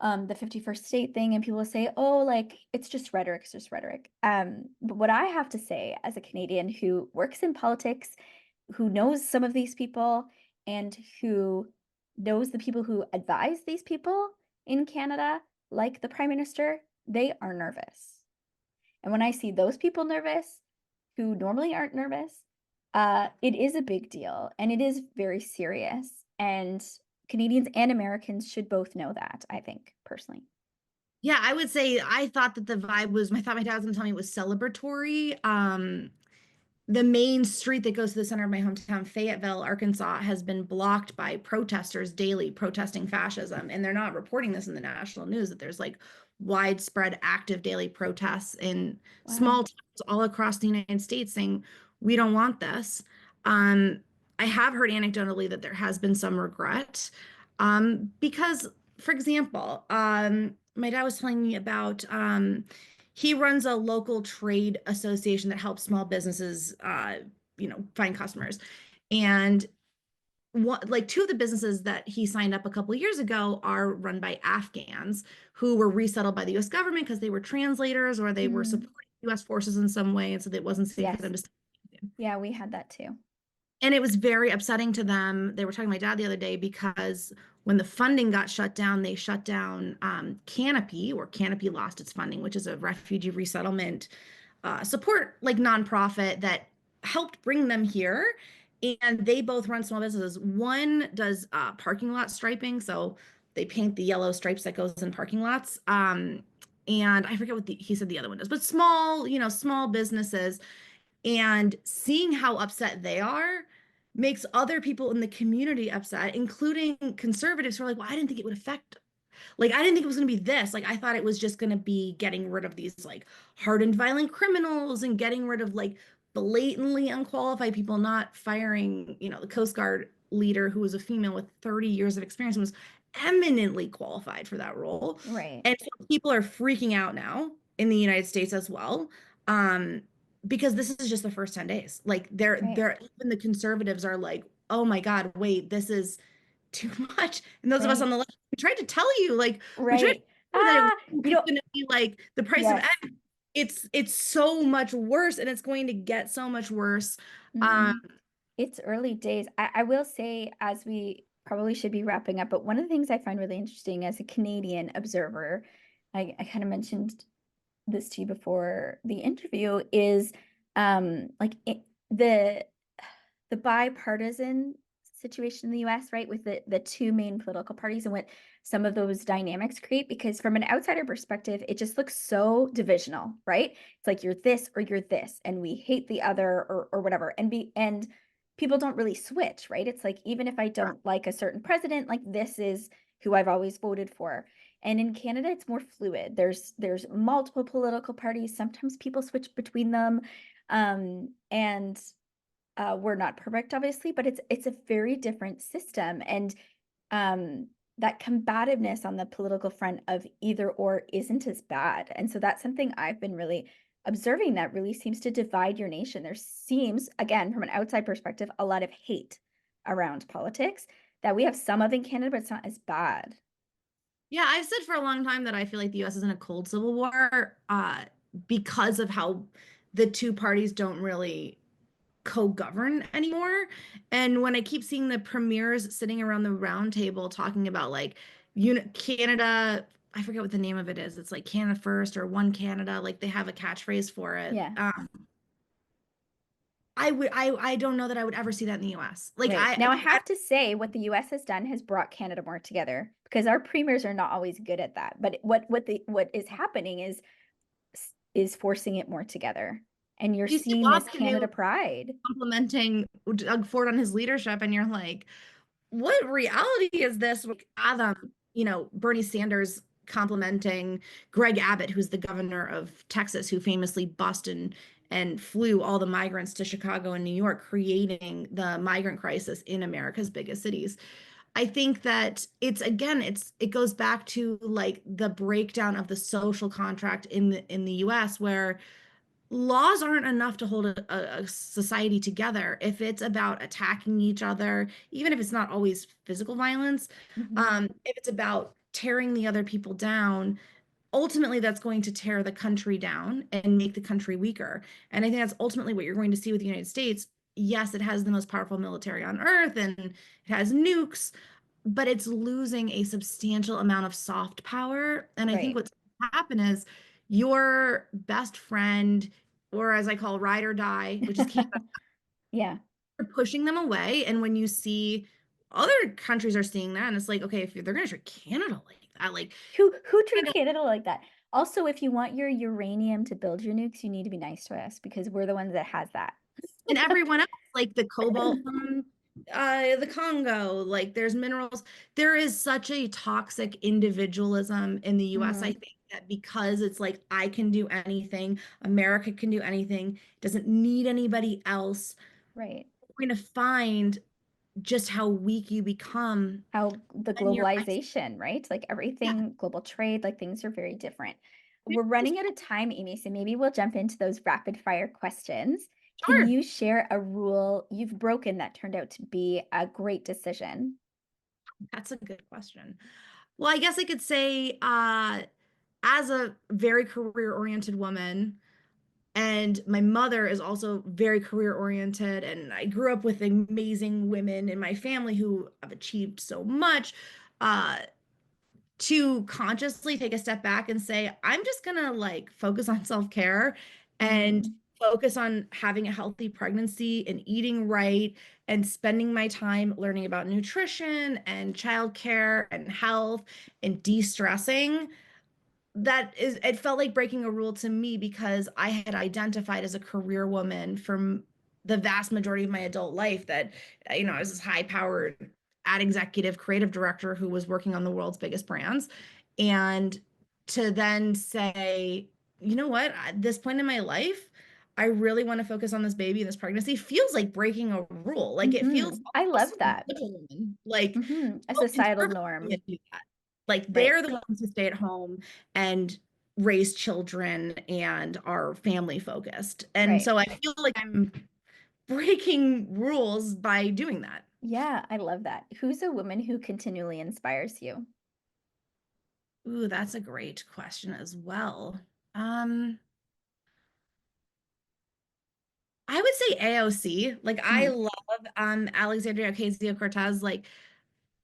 the 51st state thing, and people will say, oh, like it's just rhetoric, it's just rhetoric. But what I have to say as a Canadian who works in politics, who knows some of these people, and who knows the people who advise these people in Canada, like the Prime Minister, they are nervous. And when I see those people nervous, who normally aren't nervous, it is a big deal and it is very serious. And Canadians and Americans should both know that, I think, personally. Yeah, I would say I thought that the vibe was, I thought my dad was gonna tell me it was celebratory. The main street that goes to the center of my hometown, Fayetteville, Arkansas, has been blocked by protesters daily protesting fascism. And they're not reporting this in the national news that there's like widespread active daily protests in Wow. small towns all across the United States saying, we don't want this. Um, I have heard anecdotally that there has been some regret. Because, for example, my dad was telling me about he runs a local trade association that helps small businesses, find customers. And like two of the businesses that he signed up a couple of years ago are run by Afghans who were resettled by the US government because they were translators or they were Mm, supporting US forces in some way, and so it wasn't safe for them yes. to stay. Yeah, we had that too. And it was very upsetting to them. They were talking to my dad the other day because when the funding got shut down, they shut down Canopy, or Canopy lost its funding, which is a refugee resettlement support like nonprofit that helped bring them here. And they both run small businesses. One does parking lot striping, so they paint the yellow stripes that goes in parking lots. And I forget what he said the other one does, but small, small businesses. And seeing how upset they are makes other people in the community upset, including conservatives who are like, well, I didn't think it would affect, like, I didn't think it was going to be this. Like, I thought it was just going to be getting rid of these like hardened violent criminals and getting rid of like blatantly unqualified people, not firing, the Coast Guard leader who was a female with 30 years of experience and was eminently qualified for that role. Right, And so people are freaking out now in the United States as well. Um, because this is just the first 10 days. Like right, even the conservatives are like, oh my God, wait, this is too much. And those of us on right, the left, we tried to tell you, like, we tried to right. tell you that it was Ah, you just know, going to be like the price of yes. eggs. It's so much worse, and it's going to get so much worse. Um, Mm-mm. It's early days. I will say, as we probably should be wrapping up, but one of the things I find really interesting as a Canadian observer, I kind of mentioned this to you before the interview, is like the bipartisan situation in the US, right, with the two main political parties and what some of those dynamics create. Because from an outsider perspective, it just looks so divisional, right? It's like you're this or you're this, and we hate the other or whatever. And people don't really switch, right? It's like even if I don't like a certain president, like this is who I've always voted for. And in Canada, it's more fluid. There's multiple political parties. Sometimes people switch between them. And we're not perfect, obviously, but it's a very different system. And that combativeness on the political front of either or isn't as bad. And so that's something I've been really observing that really seems to divide your nation. There seems, again, from an outside perspective, a lot of hate around politics that we have some of in Canada, but it's not as bad. yeah, I've said for a long time that I feel like the US is in a cold civil war because of how the two parties don't really co-govern anymore. And when I keep seeing the premiers sitting around the round table talking about like Canada, I forget what the name of it is. It's like Canada First or One Canada. Like they have a catchphrase for it. Yeah. I don't know that I would ever see that in the US. Like Right. I Now, I again, have to say what the US has done has brought Canada more together because our premiers are not always good at that. But what is happening is forcing it more together. And you're you see seeing Bob this Canada Canoe pride. complimenting Doug Ford on his leadership, and you're like, what reality is this? Fathom, Bernie Sanders complimenting Greg Abbott, who's the governor of Texas, who famously bussed and flew all the migrants to Chicago and New York, creating the migrant crisis in America's biggest cities. I think that it goes back to like the breakdown of the social contract in the US, where laws aren't enough to hold a society together if it's about attacking each other, even if it's not always physical violence. Mhm. If it's about tearing the other people down, ultimately that's going to tear the country down and make the country weaker. And I think that's ultimately what you're going to see with the United States. Yes, it has the most powerful military on earth and it has nukes, but it's losing a substantial amount of soft power. And I think Right. what's going to happen is your best friend, or as I call ride or die, which is Canada, Yeah. are pushing them away. And when you see other countries are seeing that, and it's like, okay, if they're going to treat Canada like that, like Who treats Canada Canada like that? Also, if you want your uranium to build your nukes, you need to be nice to us because we're the ones that has that. and everyone else, like the cobalt from the Congo, like there's minerals. There is such a toxic individualism in the US, I Mhm. think, that because it's like I can do anything, America can do anything, doesn't need anybody else. Right. We're going to find just how weak you become How the when you're globalization, right? Like yeah. everything, global trade, like things are very different. We're running out of time, Amy, so maybe we'll jump into those rapid fire questions. Can Sure. you share a rule you've broken that turned out to be a great decision? That's a good question. Well, I guess I could say, as a very career-oriented woman, and my mother is also very career-oriented, and I grew up with amazing women in my family who have achieved so much. Uh, to consciously take a step back and say, I'm just gonna like focus on self-care and Mm, focus on having a healthy pregnancy and eating right and spending my time learning about nutrition and childcare and health and de-stressing. That is, it felt like breaking a rule to me because I had identified as a career woman from the vast majority of my adult life that, I was this high-powered ad executive creative director who was working on the world's biggest brands. And to then say, you know what, at this point in my life, I really want to focus on this baby and this pregnancy feels like breaking a rule. Like it feels I almost love so that. Little Women. Like, A oh, societal conservative women norm. do that. Like Right, they're the ones who stay at home and raise children and are family focused. And right. so I feel like I'm breaking rules by doing that. Yeah, I love that. Who's a woman who continually inspires you? Ooh, that's a great question as well. Um, I would say AOC. Like I Mm, love Alexandria Ocasio-Cortez. Like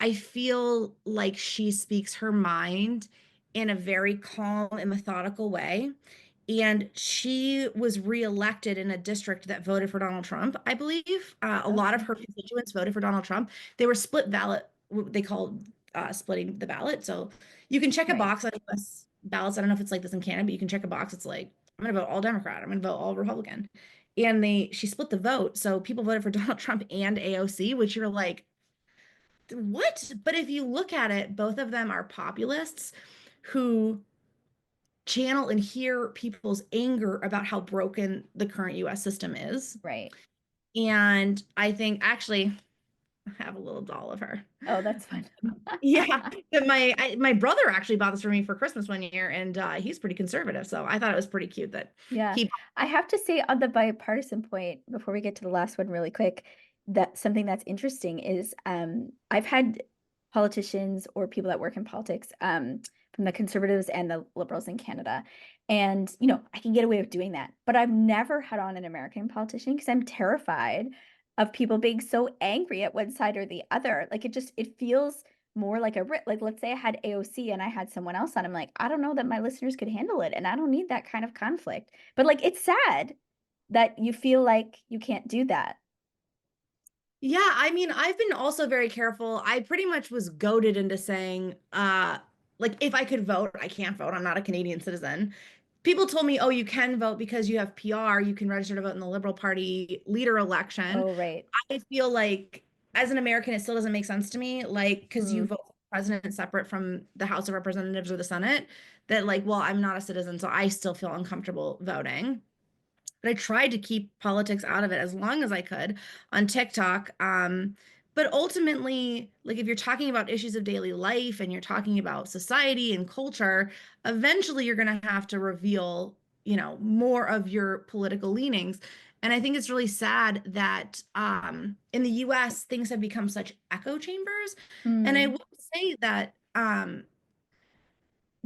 I feel like she speaks her mind in a very calm and methodical way. And she was reelected in a district that voted for Donald Trump, I believe. A lot of okay, her constituents voted for Donald Trump. They were split ballot, they called splitting the ballot. So you can check a right. box on US ballots. I don't know if it's like this in Canada, but you can check a box. It's like, I'm going to vote all Democrat. I'm going to vote all Republican. And she split the vote. So people voted for Donald Trump and AOC, which you're like, what? But if you look at it, both of them are populists who channel and hear people's anger about how broken the current US system is. Right. And I think actually I have a little doll of her. Oh, that's fun. Yeah, that my brother actually bought this for me for Christmas one year, and he's pretty conservative, so I thought it was pretty cute that Yeah. he. I have to say on the bipartisan point, before we get to the last one really quick, that something that's interesting is I've had politicians or people that work in politics from the conservatives and the liberals in Canada. And, I can get away with doing that. But I've never had on an American politician because I'm terrified of people being so angry at one side or the other. Like it feels more like like let's say I had AOC and I had someone else on. I'm like, I don't know that my listeners could handle it, and I don't need that kind of conflict. But like, it's sad that you feel like you can't do that. Yeah, I mean, I've been also very careful. I pretty much was goaded into saying, like if I could vote, I can't vote. I'm not a Canadian citizen. People told me, oh, you can vote because you have PR, you can register to vote in the Liberal Party leader election. Oh, right. I feel like as an American, it still doesn't make sense to me, like, because you Mm, vote for the president separate from the House of Representatives or the Senate, that like, well, I'm not a citizen, so I still feel uncomfortable voting. But I tried to keep politics out of it as long as I could on TikTok. But ultimately, like if you're talking about issues of daily life and you're talking about society and culture, eventually you're going to have to reveal, more of your political leanings. And I think it's really sad that in the US, things have become such echo chambers. And I mm, will say that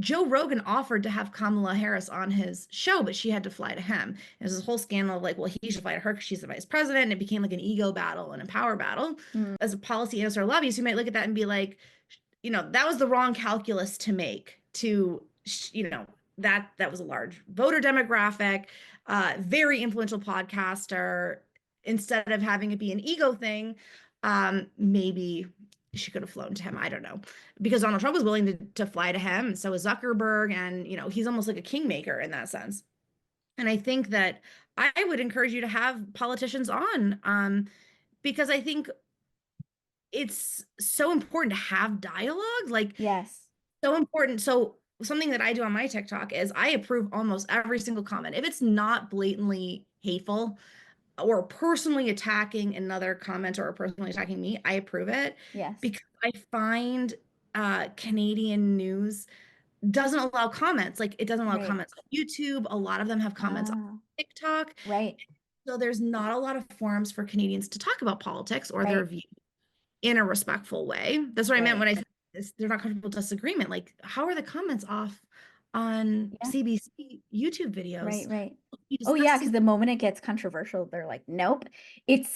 Joe Rogan offered to have Kamala Harris on his show, but she had to fly to him. There's this whole scandal of like, well, he should fly to her because she's the vice president. And it became like an ego battle and a power battle. mm, As a policy analyst or lobbyist, you might look at that and be like, that was the wrong calculus to make to, that was a large voter demographic, very influential podcaster. Instead of having it be an ego thing, maybe she could have flown to him. I don't know. Because Donald Trump was willing to fly to him, and so is Zuckerberg, and he's almost like a kingmaker in that sense. And I think that I would encourage you to have politicians on, because I think it's so important to have dialogue, like yes. so important. So something that I do on my TikTok is I approve almost every single comment. If it's not blatantly hateful or personally attacking another commenter or personally attacking me, I approve it Yes. because I find Canadian news doesn't allow comments. Like it doesn't allow Right. comments on YouTube. A lot of them have comments on Ah, TikTok. right. So there's not a lot of forums for Canadians to talk about politics or their Right, views in a respectful way. That's what I meant right. when I said they're not comfortable with disagreement. Like, how are the comments off on Yeah. CBC YouTube videos? Right, right. You Oh yeah, because discussing. the moment it gets controversial, they're like, nope. It's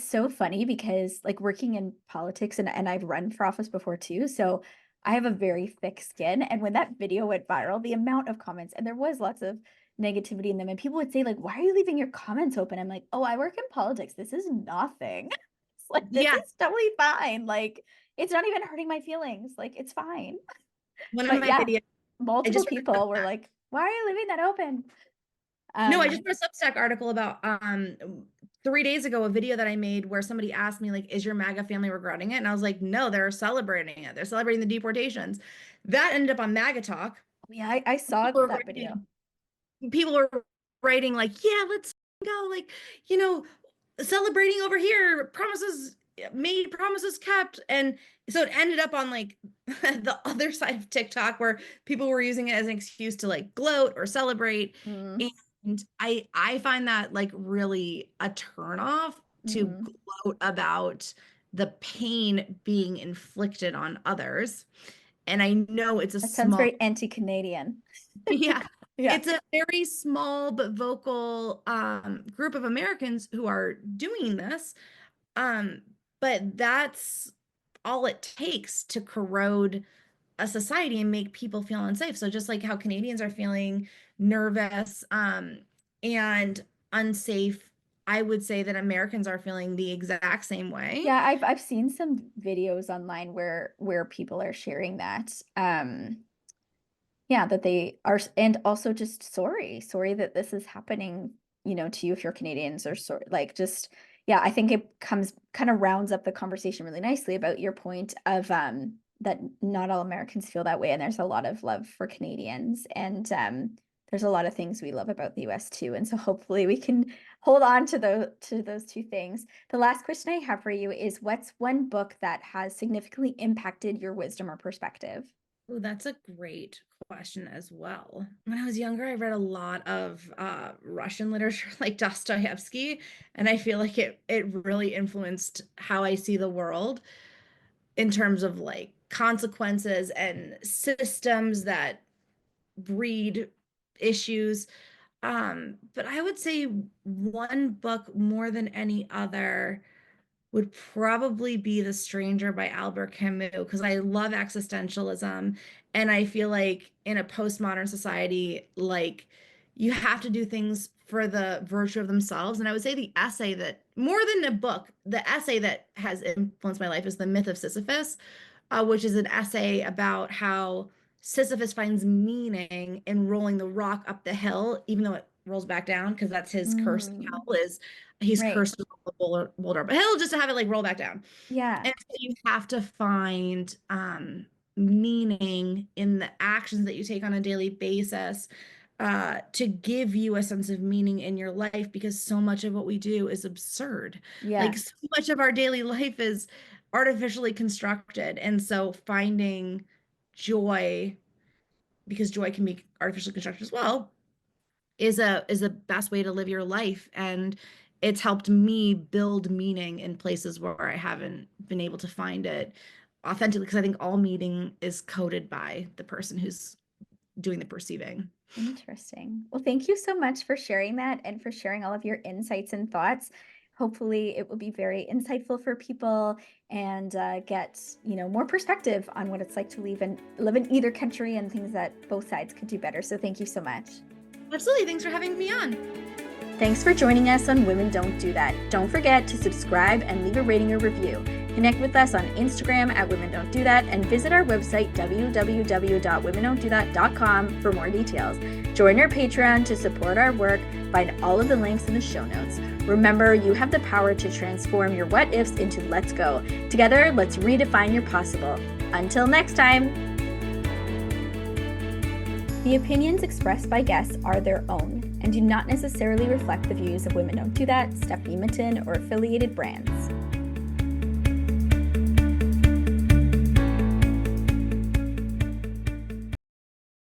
so funny because like working in politics and I've run for office before too, so I have a very thick skin. And when that video went viral, the amount of comments, and there was lots of negativity in them, and people would say, like, why are you leaving your comments open? I'm like, oh, I work in politics. This is nothing. It's like this Yeah, is totally fine. Like, it's not even hurting my feelings. Like, it's fine. one of But my yeah, videos, I multiple just wrote people were like, why are you leaving that open? no, I just Um, wrote a Substack article about 3 days ago, a video that I made where somebody asked me, like, is your MAGA family regretting it? And I was like, no, they're celebrating it. They're celebrating the deportations. That ended up on MAGA Talk. yeah, I saw People were that video. writing, people were writing like, yeah, let's go, like, you know, celebrating over here, promises made, promises kept. And so it ended up on like the other side of TikTok where people were using it as an excuse to like gloat or celebrate. Mm, And I find that like really a turnoff to mm. gloat about the pain being inflicted on others. And I know it's a That sounds small, very anti-Canadian. yeah, Yeah. it's a very small but vocal group of Americans who are doing this. Um, but that's all it takes to corrode a society and make people feel unsafe. So just like how Canadians are feeling nervous and unsafe, I would say that Americans are feeling the exact same way. Yeah, I've seen some videos online where people are sharing that. Yeah, that they are, and also just sorry that this is happening, to you if you're Canadians or sorry, like just, yeah, I think it comes kind of rounds up the conversation really nicely about your point of that not all Americans feel that way, and there's a lot of love for Canadians, and there's a lot of things we love about the US too, and so hopefully we can hold on to those two things. The last question I have for you is, what's one book that has significantly impacted your wisdom or perspective? Oh, that's a great question as well. When I was younger, I read a lot of Russian literature like Dostoevsky, and I feel like it really influenced how I see the world in terms of like consequences and systems that breed issues. But I would say one book more than any other would probably be The Stranger by Albert Camus because I love existentialism and I feel like in a postmodern society like you have to do things for the virtue of themselves and I would say the essay that more than a book the essay that has influenced my life is The Myth of Sisyphus, which is an essay about how Sisyphus finds meaning in rolling the rock up the hill even though it rolls back down because that's his curse in Mm, hell is he's right. cursed to roll the boulder up a hill just to have it like roll back down. Yeah. And so you have to find meaning in the actions that you take on a daily basis to give you a sense of meaning in your life because so much of what we do is absurd. Like Yeah. so much of our daily life is artificially constructed. And so finding joy, because joy can be artificially constructed as well, is a best way to live your life and it's helped me build meaning in places where I haven't been able to find it authentically because I think all meaning is coded by the person who's doing the perceiving. Interesting. Well, thank you so much for sharing that and for sharing all of your insights and thoughts. Hopefully, it will be very insightful for people and get more perspective on what it's like to live in either country and things that both sides could do better. So, thank you so much. Absolutely. Thanks for having me on. Thanks for joining us on Women Don't Do That. Don't forget to subscribe and leave a rating or review. Connect with us on Instagram at Women Don't Do That and visit our website www.womendon'tdothat.com for more details. Join our Patreon to support our work. Find all of the links in the show notes. Remember, you have the power to transform your what ifs into let's go. Together, let's redefine your possible. Until next time. The opinions expressed by guests are their own and do not necessarily reflect the views of Women Don't Do That, Stephanie Mitten, or affiliated brands.